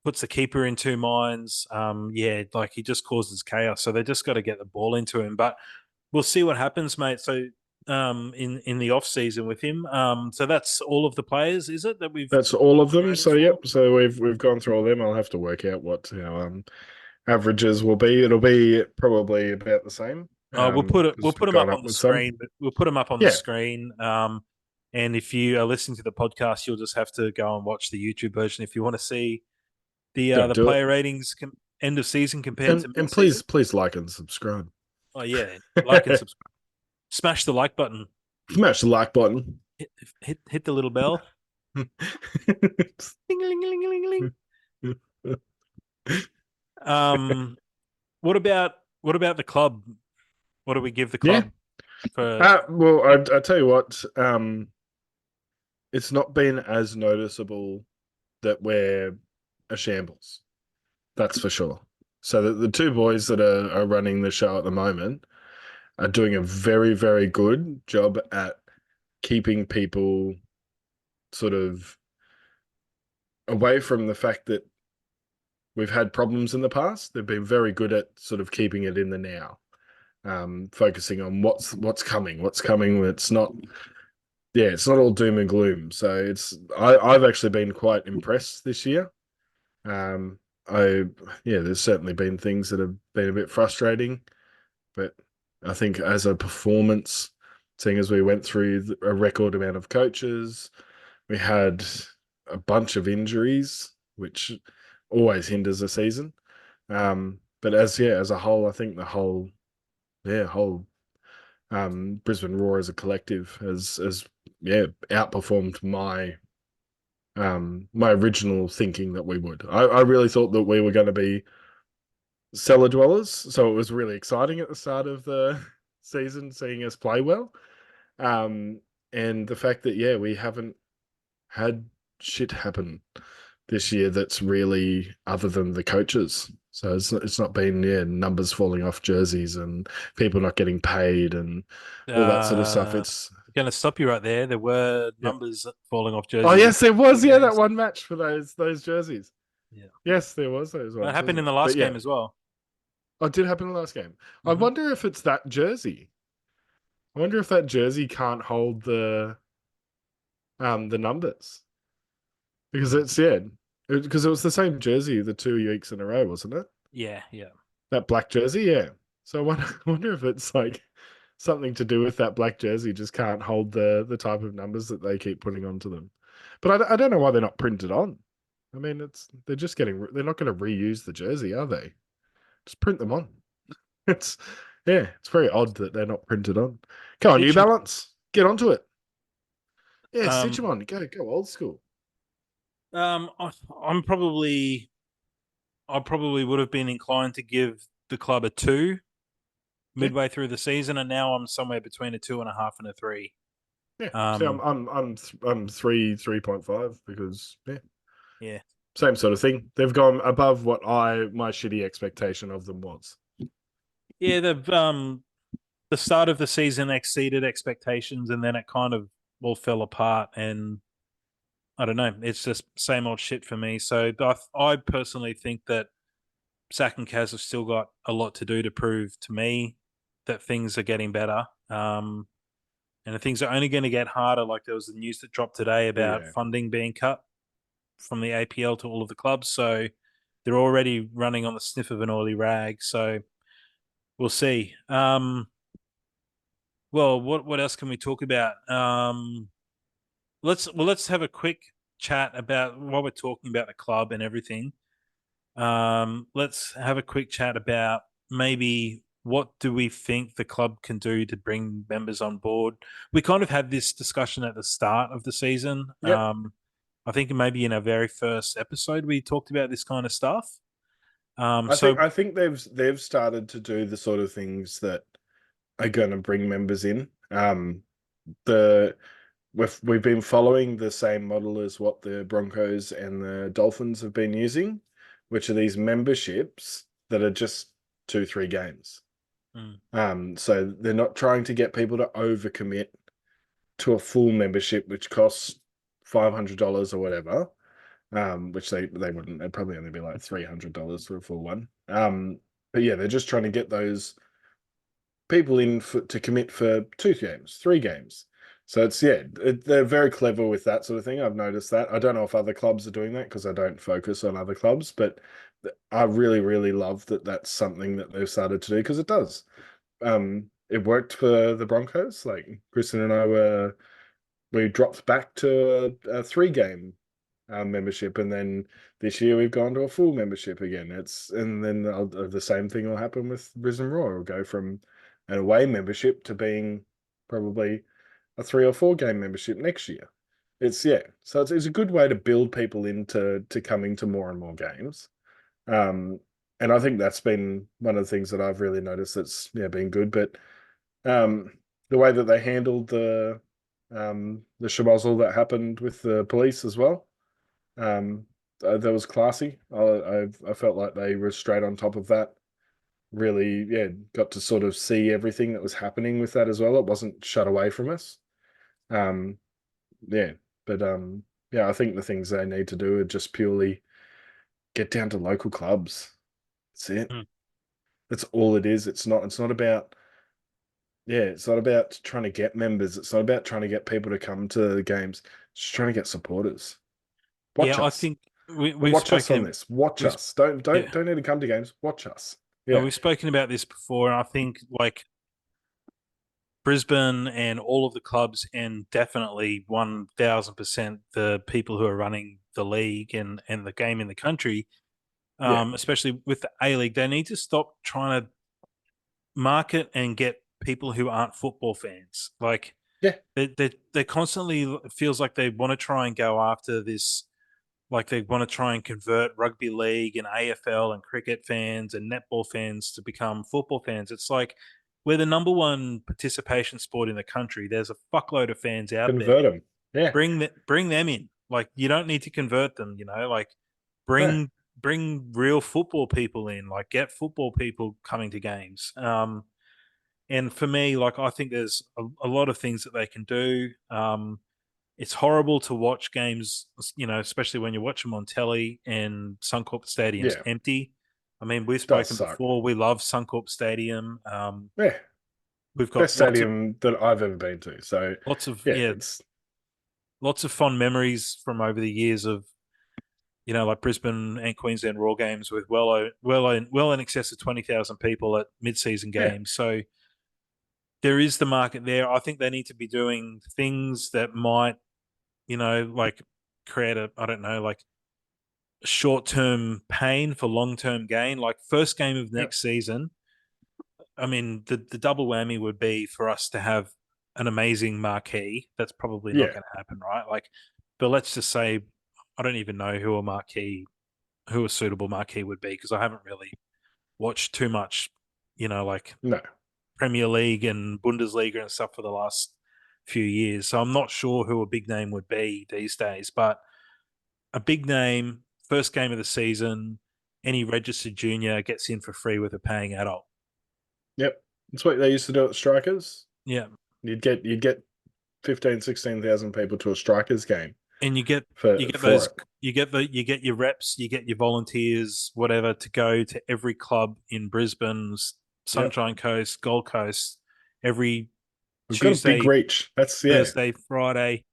puts the keeper in two minds. Yeah, like he just causes chaos. So they just got to get the ball into him. But we'll see what happens, mate. So in the off season with him. So that's all of the players, is it, that we've That's all of got them. ratings So for? yep. So we've gone through all them. I'll have to work out what our averages will be. It'll be probably about the same. We'll Because put we've them gone up on up the with some. screen. But we'll put them up on the Yeah. screen. And if you are listening to the podcast, you'll just have to go and watch the YouTube version if you want to see Go the do it. player ratings end of season compared to mid And season. please like and subscribe. Oh yeah, like and subscribe. Smash the like button. Smash the like button. Hit the little bell. Ding, ling, ling, ling, ling. Um, what about the club? What do we give the Yeah. club for? Well, I tell you what. It's not been as noticeable that we're a shambles. That's for sure. So the two boys that are running the show at the moment are doing a very, very good job at keeping people sort of away from the fact that we've had problems in the past. They've been very good at sort of keeping it in the now, focusing on what's coming, what's coming. It's not, yeah, it's not all doom and gloom. So I've actually been quite impressed this year. Um, I yeah, there's certainly been things that have been a bit frustrating, but I think as a performance, seeing as we went through a record amount of coaches, we had a bunch of injuries, which always hinders a season. But as a whole, I think the whole Brisbane Roar as a collective has outperformed my original thinking that we would. I really thought that we were going to be cellar dwellers, so it was really exciting at the start of the season seeing us play well. Um, and the fact that we haven't had shit happen this year that's really other than the coaches. So it's not been numbers falling off jerseys and people not getting paid and all that sort of stuff. Uh, It's going to stop you right there. There were yeah. numbers falling off Oh jerseys in yes, there few was that games. one match for those jerseys. Yeah, Yes, there was those that ones, happened wasn't in it? the But last yeah, game as well. oh, it did happen in the last game. I Hmm. wonder if it's that jersey. I wonder if that jersey can't hold the numbers because because it was the same jersey the 2 weeks in a row, wasn't it? Yeah, yeah. That black jersey, yeah. So I wonder, I wonder if it's like something to do with that black jersey just can't hold the type of numbers that they keep putting onto them. But I don't know why they're not printed on. I mean, they're not going to reuse the jersey, are they? Just print them on. It's it's very odd that they're not printed on. Come on, New Stitch 'em on. Balance, get onto it. Yeah, stitch them Um, on. Go old school. I'm probably I probably would have been inclined to give the club a two Yeah, midway through the season, and now I'm somewhere between a 2.5 and a three. yeah. See, Um, I'm 3.5 because yeah, same sort of thing. They've gone above what my shitty expectation of them was. yeah. The start of the season exceeded expectations, and then it kind of all fell apart. And I don't know, it's just same old shit for me. So I personally think that Zach and Kaz have still got a lot to do to prove to me that things are getting better. And things are only going to get harder. Like there was the news that dropped today about Yeah, funding being cut from the APL to all of the clubs. So they're already running on the sniff of an oily rag. So we'll see. Well, what else can we talk about? Let's have a quick chat about while we're talking about the club and everything. Let's have a quick chat about maybe what do we think the club can do to bring members on board. We kind of had this discussion at the start of the season. yep. I think maybe in our very first episode we talked about this kind of stuff. I think So I think they've started to do the sort of things that are going to bring members in. The we've been following the same model as what the Broncos and the Dolphins have been using, which are these memberships that are just 2-3 games. mm, So they're not trying to get people to overcommit to a full membership, which costs $500 or whatever. which they wouldn't. It'd probably only be like $300 for a full one. But yeah, they're just trying to get those people in to commit for 2 games, 3 games. So it's they're very clever with that sort of thing. I've noticed that. I don't know if other clubs are doing that because I don't focus on other clubs, but I really, really love that that's something that they've started to do because it does. It worked for the Broncos. Like Kristen and I we dropped back to a 3 game membership, and then this year we've gone to a full membership again. And then the same thing will happen with Brisbane Roar. We'll go from an away membership to being probably a 3 or 4 game membership next year. So it's a good way to build people into coming to more and more games. And I think that's been one of the things that I've really noticed that's been good. But the way that they handled the shamozzle that happened with the police as well, that was classy. I felt like they were straight on top of that. Really, got to sort of see everything that was happening with that as well. It wasn't shut away from us. Um, yeah, but I think the things they need to do are just purely get down to local clubs. That's it. Mm. That's all it is. It's not about it's not about trying to get members. It's not about trying to get people to come to the games. It's just trying to get supporters. Watch Yeah, I us. think we've Watch us on spoken. this. Watch We've us. Don't yeah, don't don't need to come to games. Watch us. and Yeah. we've spoken about this before. And I think like Brisbane and all of the clubs, and definitely 1,000% the people who are running the league and the game in the country, Yeah. especially with the A League, they need to stop trying to market and get people who aren't football fans. Like Yeah. they constantly it feels like they want to try and go after this, like they want to try and convert rugby league and AFL and cricket fans and netball fans to become football fans. It's like we're the number one participation sport in the country. There's a fuckload of fans out there. Convert them. Yeah. Bring them in. Like you don't need to convert them. Like No. bring real football people in. Like get football people coming to games. And for me, like I think there's a lot of things that they can do. It's horrible to watch games, especially when you watch them on telly and Suncorp Stadium's Yeah. empty. I mean, we've Does spoken suck. before. We love Suncorp Stadium. Yeah. We've got Best stadium that I've ever been to. So lots of yeah, yeah, it's lots of fond memories from over the years of like Brisbane and Queensland Roar games with well in excess of 20,000 people at mid-season yeah. games. So there is the market there. I think they need to be doing things that might like create I don't know, like short term pain for long term gain. Like first game of Yep. next season, I mean, the double whammy would be for us to have an amazing marquee. That's probably not Yeah. going to happen, right? Like, but let's just say I don't even know who a suitable marquee would be because I haven't really watched too much, like No. Premier League and Bundesliga and stuff for the last few years. So I'm not sure who a big name would be these days, but a big name, first game of the season, any registered junior gets in for free with a paying adult. Yep. That's what they used to do at Strikers. Yeah. You'd get 15, 16,000 people to a Strikers game And you get for you get for those it. you get your reps, you get your volunteers, whatever, to go to every club in Brisbane's Yep. Sunshine Coast, Gold Coast, every We've got a big Tuesday, reach. That's Thursday, Friday.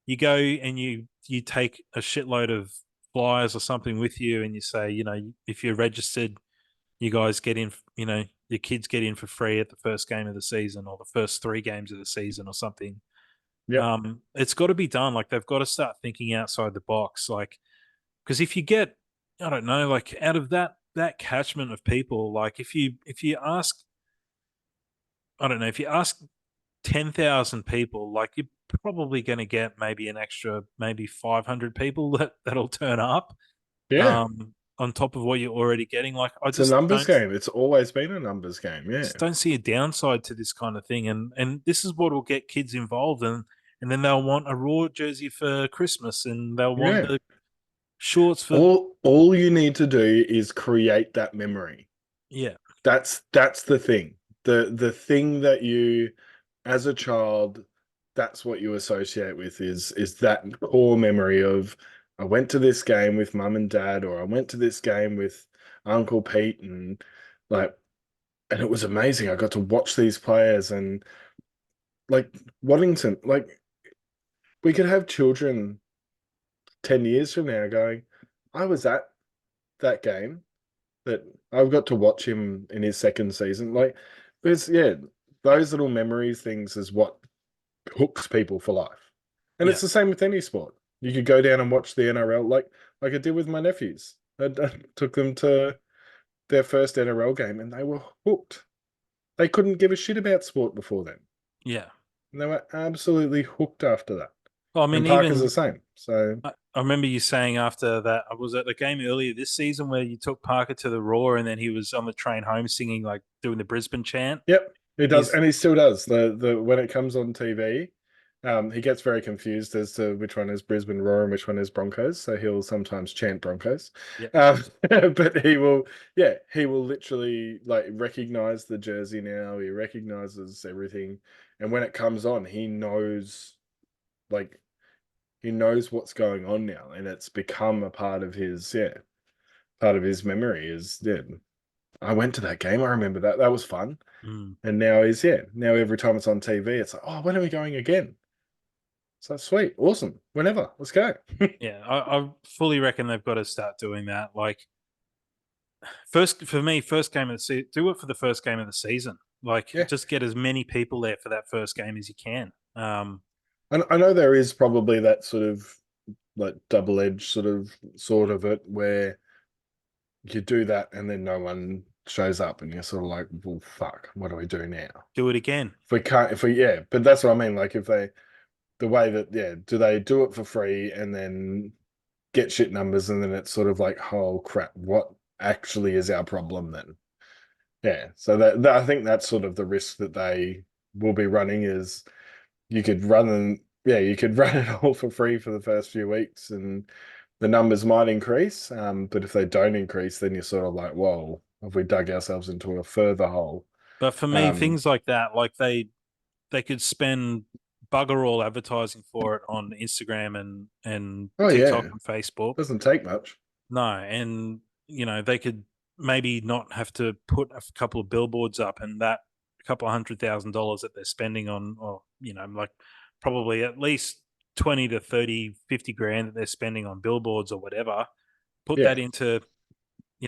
You go and you take a shitload of flyers or something with you, and you say, if you're registered, you guys get in. Your kids get in for free at the first game of the season or the first 3 games of the season or something. Yep. It's got to be done. Like they've got to start thinking outside the box. Like because if you get, I don't know, like out of that catchment of people, like if you ask, I don't know, if you ask 10,000 people, like you're probably going to get maybe an extra, maybe 500 people that'll turn up Yeah. on top of what you're already getting. Like I It's a numbers don't game. It's always been a numbers game. Yeah. just don't see a downside to this kind of thing, and this is what will get kids involved, and then they'll want a Raw jersey for Christmas, and they'll want Yeah. the shorts for All you need to do is create that memory. yeah. That's the thing. The thing that you as a child, that's what you associate with is that core memory of I went to this game with mum and dad, or I went to this game with Uncle Pete, and like, and it was amazing. I got to watch these players and like Waddington, like we could have children 10 years from now going, I was at that game that I've got to watch him in his second season. Like, there's, yeah, those little memories things is what hooks people for life. And Yeah, it's the same with any sport. You could go down and watch the NRL like I did with my nephews. I took them to their first NRL game and they were hooked. They couldn't give a shit about sport before then. yeah. And they were absolutely hooked after that. Well, I And mean, Parker's the even same. So, I remember you saying after that, I was at the game earlier this season where you took Parker to the Roar, and then he was on the train home singing, like doing the Brisbane chant. yep, he does. He's And he still does. The when it comes on TV, he gets very confused as to which one is Brisbane Roar and which one is Broncos. So he'll sometimes chant Broncos. Yeah, But he will, yeah, he will literally like recognize the jersey now. He recognizes everything. And when it comes on, like, he knows what's going on now. And it's become a part of his, yeah, part of his memory is, yeah, I went to that game. I remember that. That was fun. mm, And now he's, yeah, now every time it's on TV, it's like, oh, when are we going again? So sweet, awesome, whenever, let's go. yeah. I fully reckon they've got to start doing that. Like first for me, first game of the season, do it for the first game of the season. Like Yeah, just get as many people there for that first game as you can. and I know there is probably that sort of like double-edged sort of it where you do that and then no one shows up and you're sort of like, well, fuck, what do we do now? Do it again. If we can't, if we, yeah, but that's what I mean. Like if they, the way that, yeah, do they do it for free and then get shit numbers and then it's sort of like, oh crap, what actually is our problem then? Yeah, so that I think that's sort of the risk that they will be running is you could run and yeah, you could run it all for free for the first few weeks and the numbers might increase. But if they don't increase, then you're sort of like, whoa, have we dug ourselves into a further hole? But for me, Um, things like that, like they could spend bugger all advertising for it on Instagram and oh TikTok yeah, and Facebook. doesn't take much. No, and they could maybe not have to put a couple of billboards up, and that a couple of $100,000 that they're spending on, or like probably at least 20 to 30, 50 grand that they're spending on billboards or whatever. Put Yeah, that into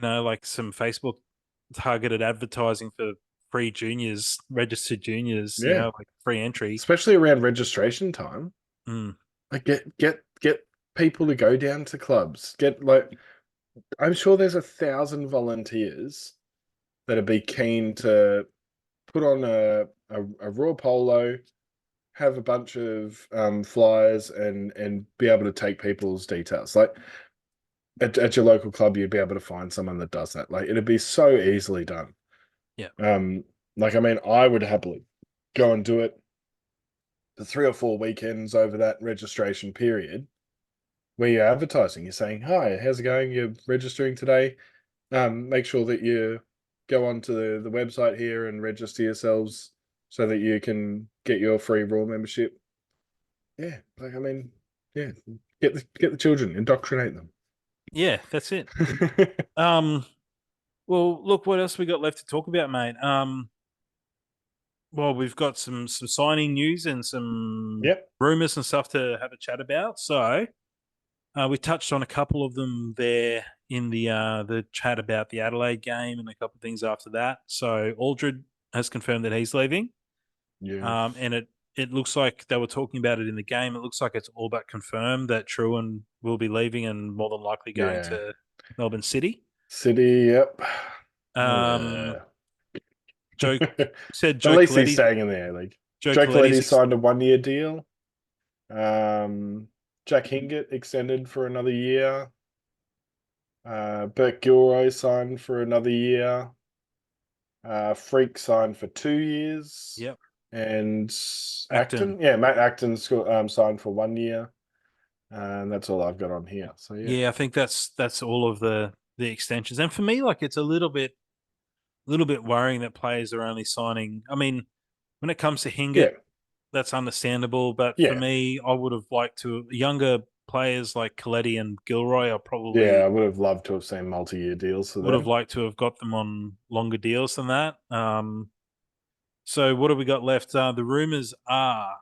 like some Facebook targeted advertising for free juniors, registered juniors, yeah, like free entry. especially around registration time. Mm. Like get people to go down to clubs. Get like I'm sure there's 1,000 volunteers that'd be keen to put on a raw polo, have a bunch of flyers, and be able to take people's details. Like at your local club, you'd be able to find someone that does that. Like it'd be so easily done. Yeah. Um, like I mean, I would happily go and do it for 3 or 4 weekends over that registration period where you're advertising. You're saying, "Hi, how's it going? You're registering today. Make sure that you go onto the website here and register yourselves so that you can get your free Raw membership." Yeah, like I mean, yeah, get the children, indoctrinate them. Yeah, that's it. Um, well, look, what else we got left to talk about, mate? Well, we've got some signing news and some Yep. rumors and stuff to have a chat about. So, we touched on a couple of them there in the chat about the Adelaide game and a couple of things after that. So, Aldred has confirmed that he's leaving, Yeah. and it looks like they were talking about it in the game. It looks like it's all but confirmed that Truan will be leaving and more than likely going Yeah. to Melbourne City. City. Yep. Um, Yeah. Joe said At Joe least he's Coletti. staying in there. Like Joe Joe Coletti's Coletti signed a 1 year deal. Jack Hingett extended for another year. Bert Gilroy signed for another year. Freak signed for 2 years. Yep. And Acton. Acton, yeah, Matt Acton signed for 1 year. And that's all I've got on here. So yeah. Yeah, I think that's all of the extensions. And for me, like it's a little bit worrying that players are only signing. I mean, when it comes to Hingett, Yeah. that's understandable. But for Yeah. me, I would have liked to younger players like Coletti and Gilroy, I Yeah, I probably would have loved to have seen multi-year deals for would have them. liked to have got them on longer deals than that. So what have we got left? The rumors are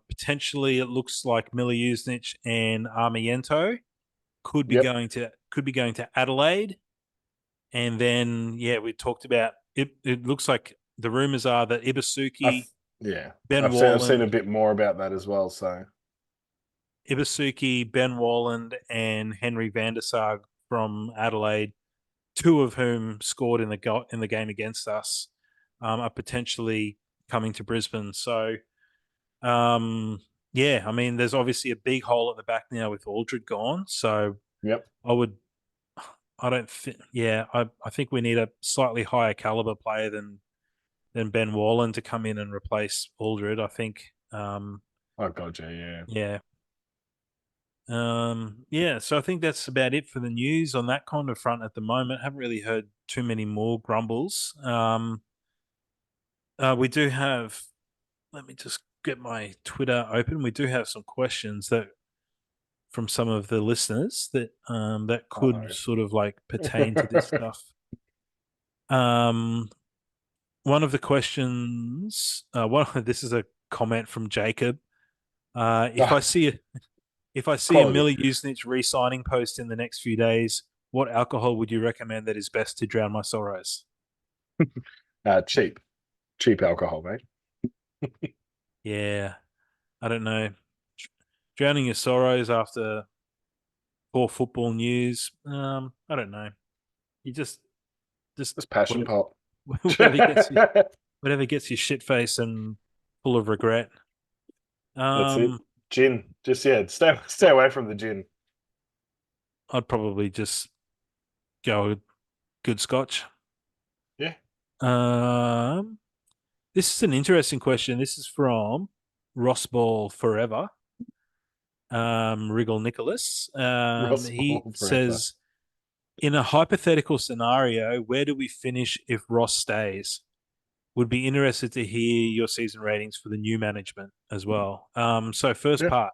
potentially it looks like Miliusnic and Armiento Yep. could be going to Adelaide, and then yeah, we talked about it. It looks like the rumors are that I've Ibasuki, yeah. Ben I've seen a Walland, bit more about that as well. So Ben Walland, and Henry van der Sar from Adelaide, two of whom scored in the game against us, are potentially coming to Brisbane. So yeah, I mean, there's obviously a big hole at the back now with Aldred gone. So yep. I would, I don't think, yeah, I think we need a slightly higher caliber player than Ben Wallen to come in and replace Aldred. I think, Oh god, yeah. yeah, yeah. So I think that's about it for the news on that kind of front at the moment. Haven't really heard too many more grumbles. We do have. Let me just get my Twitter open. We do have some questions that from some of the listeners that could Uh-oh. sort of like pertain to this stuff. Um, one of the questions, this is a comment from Jacob. If I Ah, see a quality. Millie Usnich re-signing post in the next few days, what alcohol would you recommend that is best to drown my sorrows? Cheap alcohol, mate. Yeah, I don't know. Drowning your sorrows after poor football news. I don't know. You just It's passion whatever, pop. whatever gets you That's whatever gets you shit faced and full of regret. it. Um, Gin. Just yeah, stay away from the gin. I'd probably just go with good scotch. Yeah. Um, this is an interesting question. This is from Ross Ball Forever. Wriggle Nicholas. Ross He Ball forever. says, in a hypothetical scenario, where do we finish if Ross stays? Would be interested to hear your season ratings for the new management as well. So first Yeah. part,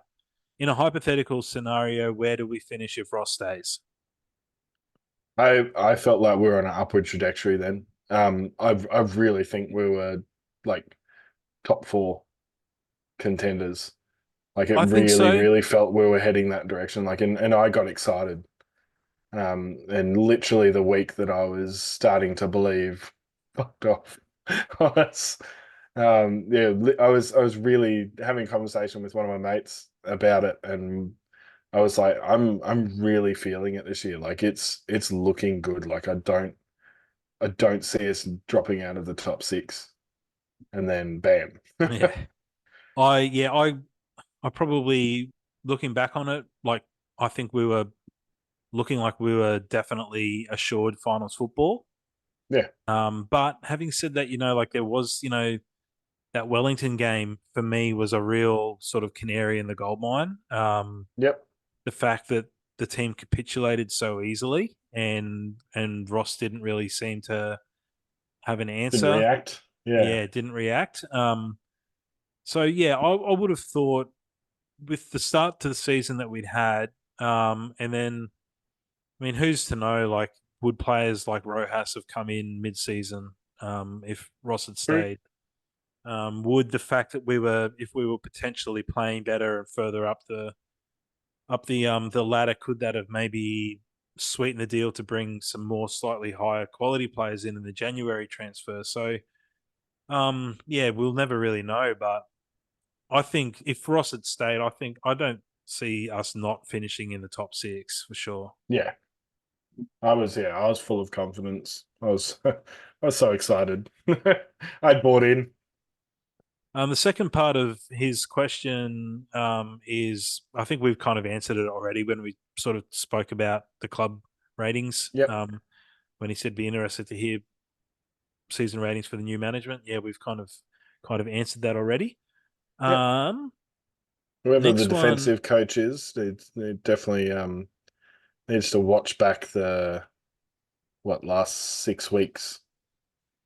in a hypothetical scenario, where do we finish if Ross stays? I felt like we were on an upward trajectory then. I really think we were like top four contenders. Like it I think really, so. really felt we were heading that direction. Like and I got excited. And literally the week that I was starting to believe fucked off. I was, yeah, I was really having a conversation with one of my mates about it, and I was like, I'm really feeling it this year. Like it's looking good. Like I don't see us dropping out of the top six, and then bam. Yeah. I probably looking back on it, like I think we were looking like we were definitely assured finals football. Yeah. But having said that, like there was, that Wellington game for me was a real sort of canary in the gold mine. Yep. The fact that the team capitulated so easily and Ross didn't really seem to have an Didn't answer. react. Yeah. Yeah, didn't react. So yeah, I would have thought with the start to the season that we'd had, and then I mean, who's to know? Like, would players like Rojas have come in mid-season if Ross had True. stayed? Would the fact that if we were potentially playing better and further up the ladder, could that have maybe sweetened the deal to bring some more slightly higher quality players in the January transfer? So, yeah, we'll never really know. But I think if Ross had stayed, I don't see us not finishing in the top six for sure. Yeah. I was full of confidence. I was so excited. I bought in. The second part of his question is, I think we've kind of answered it already when we sort of spoke about the club ratings. Yep. When he said be interested to hear season ratings for the new management, yeah, we've kind of answered that already. Yep. Um, Whoever the next one, defensive coach is, they definitely needs to watch back the last 6 weeks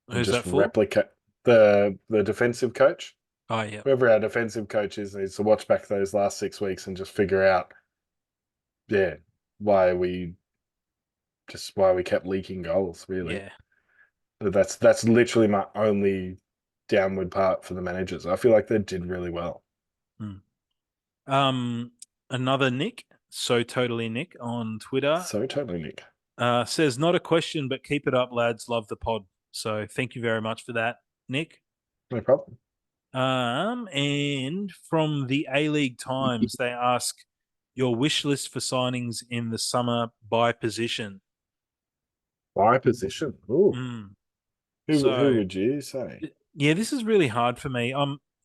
and who's just that for? replicate the defensive coach. Oh yeah, Whoever our defensive coach is needs to watch back those last 6 weeks and just figure out yeah, why we kept leaking goals, really. Yeah. That's literally my only downward part for the managers. I feel like they did really well. Hmm. Um, Another Nick, so totally Nick on Twitter, So totally, Nick. says, "Not a question, but keep it up, lads. Love the pod." So thank you very much for that, Nick. No problem. And from the A League Times, they ask your wish list for signings in the summer by position. By position. Ooh. Mm. Who So would you say? yeah, this is really hard for me.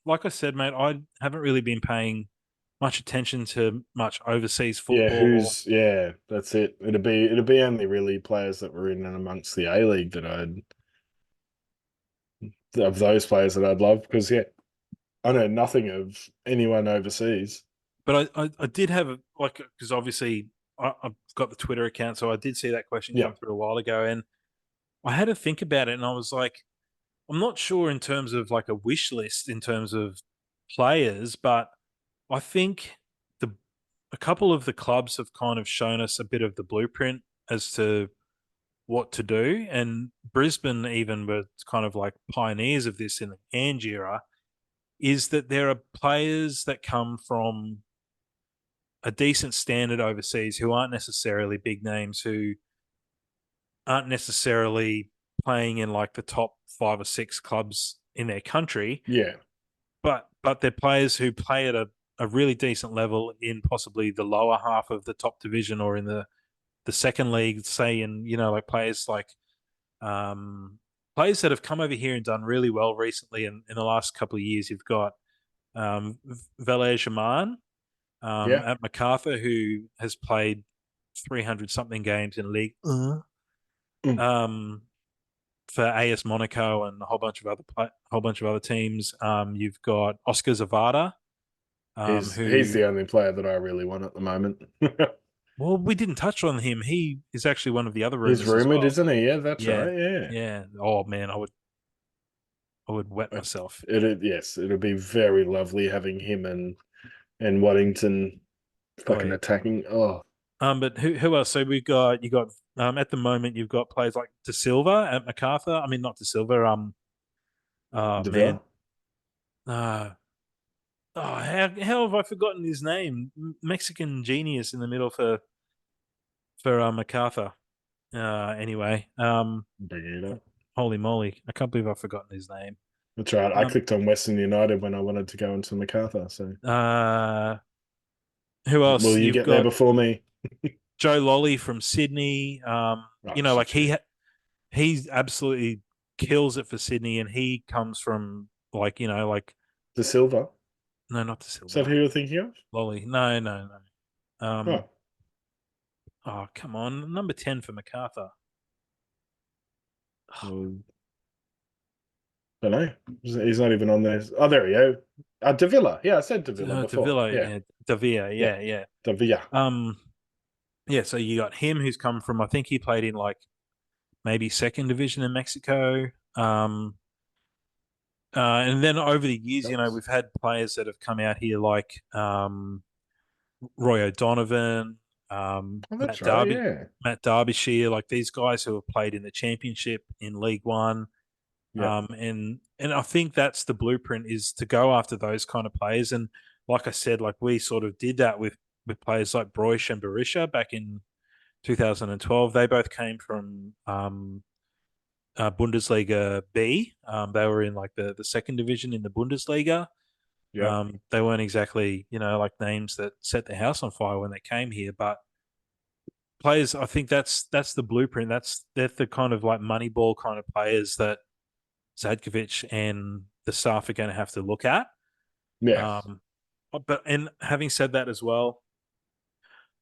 Like I said, mate, I haven't really been paying much attention to much overseas Yeah, football. that's it. It'd be only really players that were in and amongst the A League that I'd of those players that I'd love because yeah, I know nothing of anyone overseas. But I did have like because obviously I've got the Twitter account, so I did see that question Yeah, come through a while ago, and I had to think about it, and I was like, I'm not sure in terms of like a wish list in terms of players, but I think the a couple of the clubs have kind of shown us a bit of the blueprint as to what to do, and Brisbane even were kind of like pioneers of this in the Ange era. Is that there are players that come from a decent standard overseas who aren't necessarily big names, who aren't necessarily playing in like the top five or six clubs in their country, yeah, but they're players who play at a really decent level in possibly the lower half of the top division or in the second league, say in like um, players that have come over here and done really well recently in the last couple of years. You've got Valer Jaman yeah. at MacArthur, who has played 300 something games in league. Mm. Um, for AS Monaco and a whole bunch of other teams. You've got Oscar Zavada, He's who the only player that I really want at the moment. well, we didn't touch on him. He is actually one of the other He's rumors as rumored, well. isn't he? Yeah, that's Yeah, right. Yeah. yeah. Oh man, I would wet myself. Yes, it'd be very lovely having him and Waddington Oh fucking yeah. attacking. Oh, But who else? So we've got you got at the moment you've got players like De Silva at MacArthur. I mean not De Silva. Oh man. Davila. Uh how have I forgotten his name? Mexican genius in the middle for MacArthur. Anyway, Davila. holy moly, I can't believe I've forgotten his name. That's right. I Um, clicked on Western United when I wanted to go into MacArthur. So uh, who else? will you You've get there got before me? Joe Lolly from Sydney. Oh shit, Like yeah. he absolutely kills it for Sydney, and he comes from like like The Silver. no, not the Is that Silver who you're thinking of? Lolly. No, no, no. Oh, Oh come on, number 10 for MacArthur. well, don't know. He's not even on there. Oh, there we go. Davila. Yeah, I said Davila before. Davila, Yeah, yeah, Davia, yeah. yeah, yeah. Davila. Um, yeah. So you got him, who's come from. I think he played in like maybe second division in Mexico. And then over the years, Helps. we've had players that have come out here like Roy O'Donovan, Oh, that's right. Yeah. Matt Derbyshire, like these guys who have played in the Championship in League One. Yeah. And I think that's the blueprint is to go after those kind of players. And like I said, like we sort of did that with players like Broish and Barisha back in 2012. They both came from Bundesliga B. They were in like the second division in the Bundesliga. Yeah. They weren't exactly, like names that set the house on fire when they came here, but players, I think that's the blueprint. They're the kind of like Moneyball kind of players that Zadkovic and the staff are going to have to look at. Yeah. Um, but and having said that as well,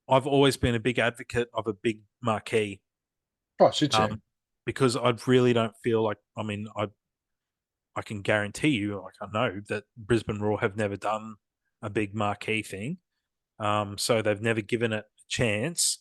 I've always been a big advocate of a big marquee, Oh shit, yeah. um, because I really don't feel like. I mean, I can guarantee you, like I know that Brisbane Roar have never done a big marquee thing, so they've never given it a chance.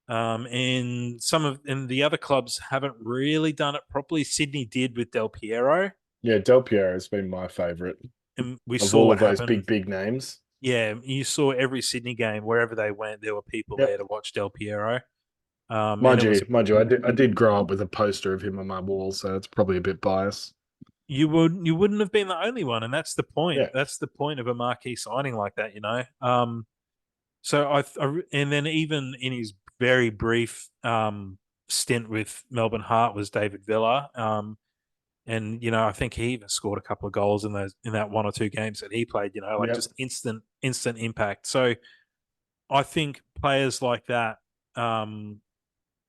And the other clubs haven't really done it properly. Sydney did with Del Piero, Yeah, Del Piero has been my favorite and we of saw all what of those happened. big names. Yeah, you saw every Sydney game wherever they went. There were people there Yep. to watch Del Piero, and Mind it was you, mind you, I did grow up with a poster of him on my wall, so it's probably a bit biased. you wouldn't have been the only one, and that's the point. Yeah. That's the point of a marquee signing like that, you know. So and then even in his very brief stint with Melbourne Heart was David Villa. And I think he even scored a couple of goals in that one or two games that he played. Like Yep. just instant impact. So I think players like that, I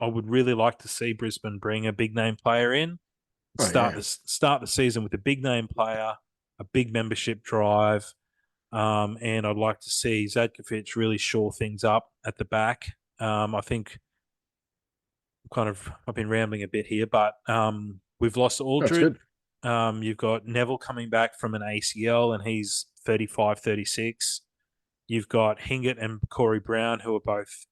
would really like to see Brisbane bring a big name player in, Oh yeah. start the season with a big name player, a big membership drive, and I'd like to see Zadkovic really shore things up at the back. I think I've been rambling a bit here, but we've lost That's Aldred. good. You've got Neville coming back from an ACL, and he's 35, 36. You've got Hingett and Corey Brown, who are both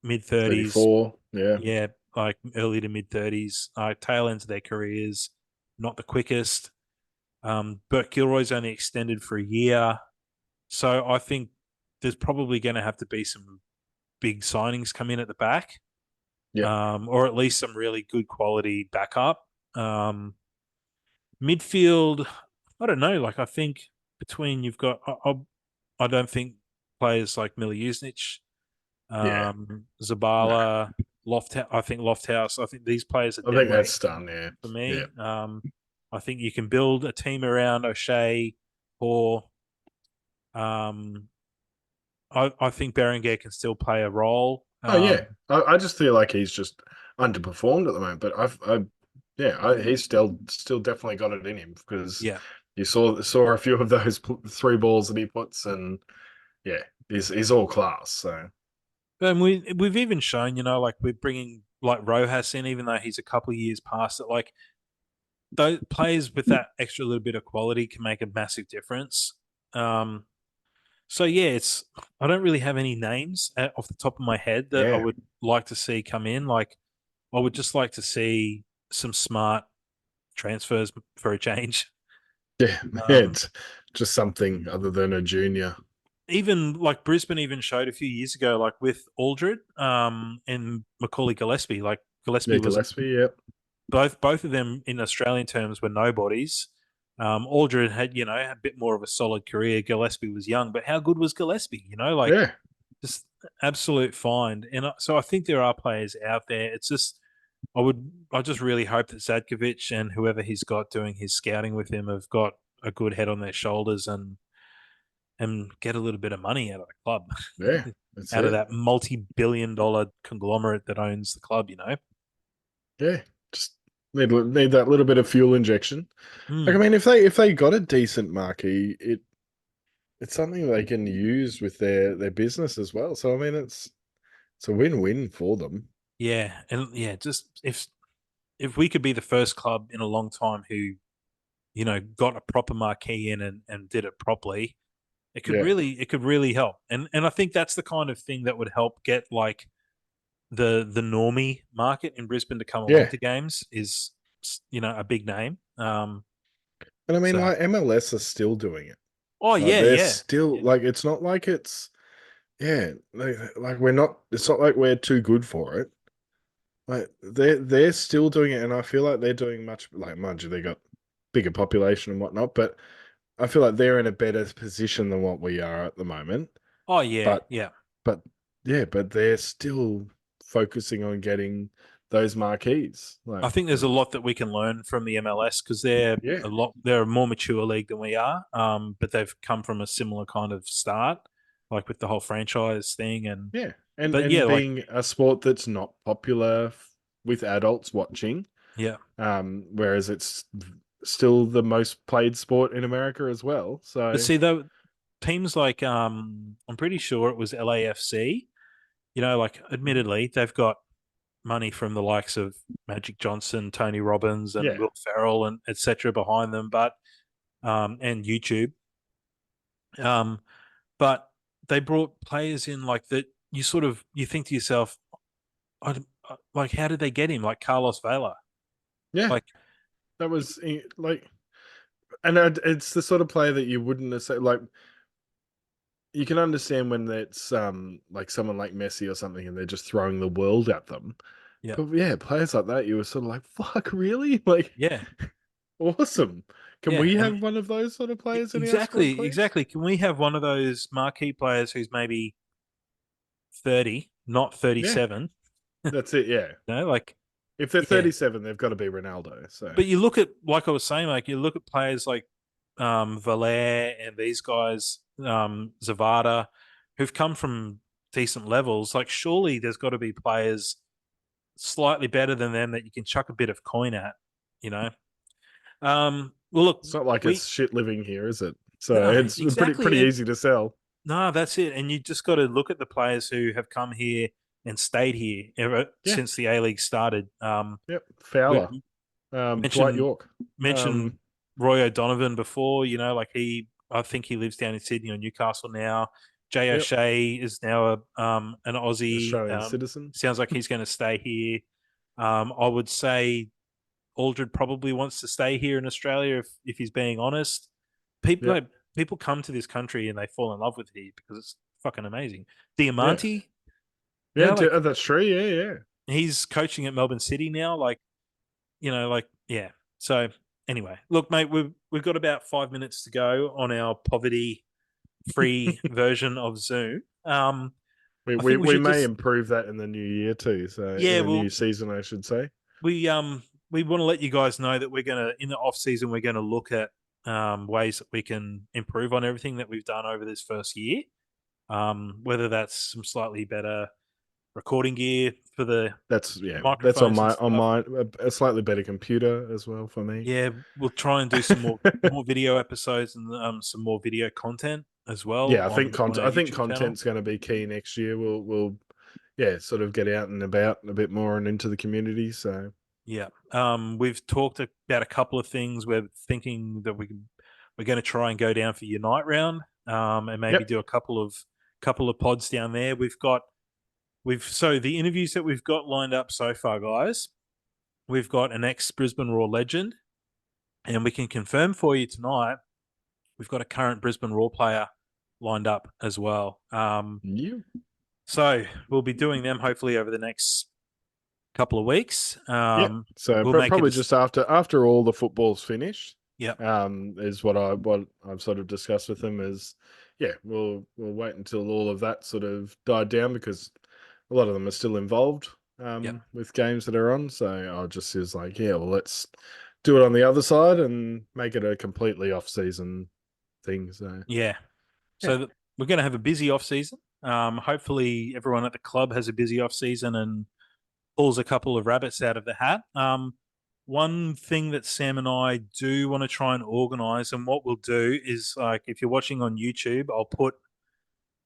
mid 30s. 34. Yeah. Yeah, like early to mid 30s. Tail ends of their careers, not the quickest. Bert Gilroy's only extended for a year. So I think there's probably going to have to be some big signings come in at the back, Yep. or at least some really good quality backup. Midfield, I don't know. Like I think between you've got, I don't think players like Mila Jusnic, Yeah. No. Zabala, I think Lofthouse. I think these players are I dead think weight that's done. Yeah. for Yeah. me. I think you can build a team around O'Shea or um, I think Berenguer can still play a role. Oh yeah. I just feel like he's just underperformed at the moment, but he's still definitely got it in him because Yeah. you saw a few of those three balls that he puts, and yeah, he's all class. So And we've even shown, like we're bringing like Rojas in, even though he's a couple of years past it. Like those players with that extra little bit of quality can make a massive difference. Um, so yeah, it's I don't really have any names off the top of my head that I yeah, would like to see come in. Like I would just like to see some smart transfers for a change. yeah, Um, it's just something other than a junior. even like Brisbane even showed a few years ago, like with Aldred and Macaulay Gillespie. Like Yeah, Gillespie was Gillespie. Yep. both of them in Australian terms were nobodies. Aldred had a bit more of a solid career. Gillespie was young, but how good was Gillespie? Like Yeah, just absolute find. And so I think there are players out there. It's just I just really hope that Zadkovic and whoever he's got doing his scouting with him have got a good head on their shoulders and get a little bit of money out of the club, yeah. That's out of it. that multi-billion-dollar conglomerate that owns the club. Yeah, just need that little bit of fuel injection. Like I Mm, mean, if they got a decent marquee, it's something they can use with their business as well. So I mean, it's a win-win for them. yeah, and yeah, just if we could be the first club in a long time who got a proper marquee in and did it properly, Yeah, it could really help. And I think that's the kind of thing that would help get like the normie market in Brisbane to come along yeah. to games is a big name. And I mean, So like MLS are still doing it. oh Like yeah, they're yeah, still yeah. like it's not like it's yeah, like we're not. It's not like we're too good for it. Like they're still doing it, and I feel like they're doing much. Like, mind you, they got bigger population and whatnot, but I feel like they're in a better position than what we are at the moment. Oh yeah, But yeah. but yeah, but they're still focusing on getting those marquees. I Like, think there's a lot that we can learn from the MLS because yeah, they're a more mature league than we are. But they've come from a similar kind of start, like with the whole franchise thing. And yeah, but yeah, and like being a sport that's not popular with adults watching, yeah. whereas it's still the most played sport in America as well. But So see, though, teams like I'm pretty sure it was LAFC. Like admittedly, they've got money from the likes of Magic Johnson, Tony Robbins, and yeah, Will Ferrell, and etc. behind them, but and YouTube. Um, but they brought players in like that. You think to yourself, like, how did they get him? Like Carlos Vela. yeah, Like, that was like, and it's the sort of player that you wouldn't have said like you can understand when it's like someone like Messi or something, and they're just throwing the world at them. Yeah, But yeah, players like that, you were sort of like, "Fuck, really? Like, yeah, awesome! Can yeah, we and have one of those sort of players in our squad, exactly, please?" exactly. Can we have one of those marquee players who's maybe 30, not Yeah, 37? that's it. Yeah, Like, if they're yeah. 37, they've got to be Ronaldo. So But you look at, like I was saying, like you look at players like Valer and these guys, Zavada, who've come from decent levels. Like, surely there's got to be players slightly better than them that you can chuck a bit of coin at, you know? Well, look, it's not like we it's shit living here, is it? So no, it's exactly, pretty and easy to sell. no, that's it. And you just got to look at the players who have come here and stayed here ever Yeah. since the A League started. Yep. We Fowler. Dwight mentioned York. mentioned Roy O'Donovan before. You know, like I think he lives down in Sydney or Newcastle now. Jay Yep. O'Shea is now an Aussie. Australian citizen. Sounds like he's going to stay here. I would say Aldred probably wants to stay here in Australia if he's being honest. People Yep. like, people come to this country and they fall in love with it here because it's fucking amazing. Yeah. Diamante, you Yeah. know, like That's true. Yeah. Yeah. he's coaching at Melbourne City now. Like, like yeah. So anyway, look, mate, we've got about 5 minutes to go on our poverty-free version of Zoom. I think we We should may just improve that in the new year too. So in yeah, the new well, season, I should say. we want to let you guys know that we're gonna in the off season we're gonna look at ways that we can improve on everything that we've done over this first year. Whether that's some slightly better recording gear for the That's yeah. That's microphones and on stuff. my a slightly better computer as well for me. Yeah, we'll try and do some more video episodes and some more video content as well Yeah, on our I think YouTube channel. content's going to be key next year. We'll yeah, sort of get out and about a bit more and into the community. So Yeah, we've talked about a couple of things. We're thinking that we're going to try and go down for Unite round, and maybe yep, do a couple of pods down there. So the interviews that we've got lined up so far, guys. We've got an ex Brisbane Roar legend, and we can confirm for you tonight. We've got a current Brisbane Roar player lined up as well. you So we'll be doing them hopefully over the next couple of weeks. yep. So We'll make it. probably just after all the football's finished, Yeah, is what I've sort of discussed with them is yeah, we'll wait until all of that sort of died down because a lot of them are still involved yeah, with games that are on. So I just is like yeah, well let's do it on the other side and make it a completely off season thing. So yeah. yeah. So we're going to have a busy off season. Hopefully, everyone at the club has a busy off season and pulls a couple of rabbits out of the hat. One thing that Sam and I do want to try and organise, and what we'll do is like if you're watching on YouTube, I'll put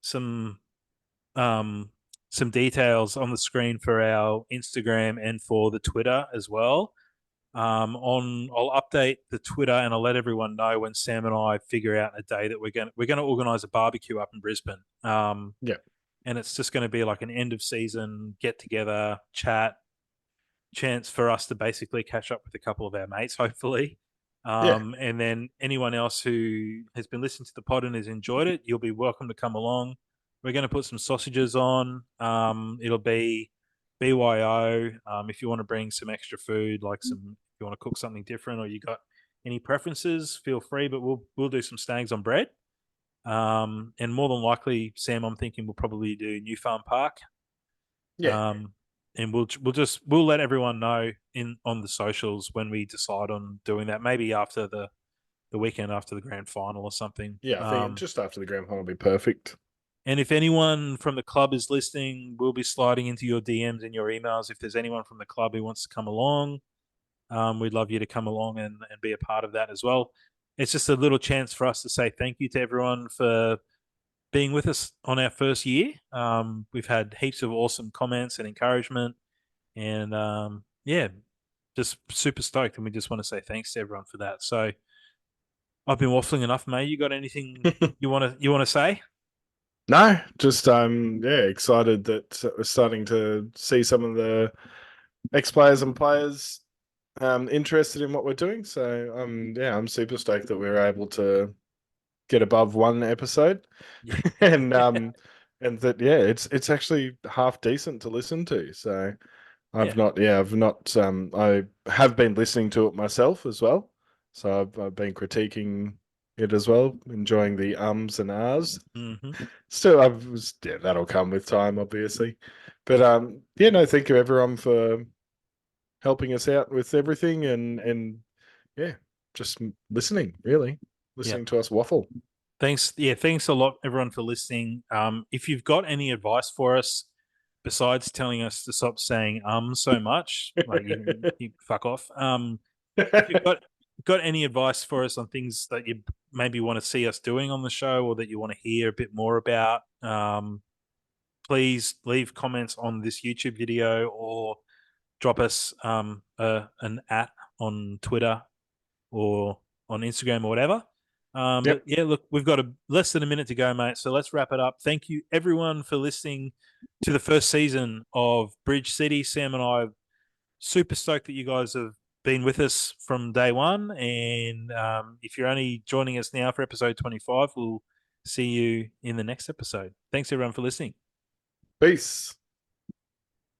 some um, some details on the screen for our Instagram and for the Twitter as well. I'll update the Twitter and I'll let everyone know when Sam and I figure out a day that we're gonna organise a barbecue up in Brisbane. Yeah. And it's just going to be like an end of season get together, chat, chance for us to basically catch up with a couple of our mates, hopefully. Yeah. And then anyone else who has been listening to the pod and has enjoyed it, you'll be welcome to come along. We're going to put some sausages on. It'll be BYO. If you want to bring some extra food, like if you want to cook something different or you got any preferences, feel free. But we'll do some snags on bread. And more than likely, Sam, I'm thinking we'll probably do New Farm Park. Yeah. Um, and we'll let everyone know in on the socials when we decide on doing that. Maybe after the weekend after the grand final or something. Yeah. I think just after the grand final will be perfect. And if anyone from the club is listening, we'll be sliding into your DMs and your emails. If there's anyone from the club who wants to come along, we'd love you to come along and be a part of that as well. It's just a little chance for us to say thank you to everyone for being with us on our first year. We've had heaps of awesome comments and encouragement, and yeah, just super stoked. And we just want to say thanks to everyone for that. So I've been waffling enough, mate. You got anything you want to say? No, just yeah, excited that we're starting to see some of the ex players and players interested in what we're doing. So yeah, I'm super stoked that we were able to get above one episode, Yeah. and that it's actually half decent to listen to. So Yeah. I've not I have been listening to it myself as well. So I've been critiquing it as well, enjoying the ums and ahs. Hmm. Still, that'll come with time, obviously. But no, thank you everyone for helping us out with everything, and yeah, just listening, really, Yeah. listening to us waffle. Thanks. Yeah. Thanks a lot, everyone, for listening. If you've got any advice for us, besides telling us to stop saying so much, like you fuck off. If you've got any advice for us on things that you maybe want to see us doing on the show or that you want to hear a bit more about, please leave comments on this YouTube video or drop us an at on Twitter or on Instagram or whatever. But Yep. yeah, look, we've got less than a minute to go, mate. So let's wrap it up. Thank you, everyone, for listening to the first season of Bridge City. Sam and I are super stoked that you guys have been with us from day one. And if you're only joining us now for episode 25, we'll see you in the next episode. Thanks, everyone, for listening. Peace.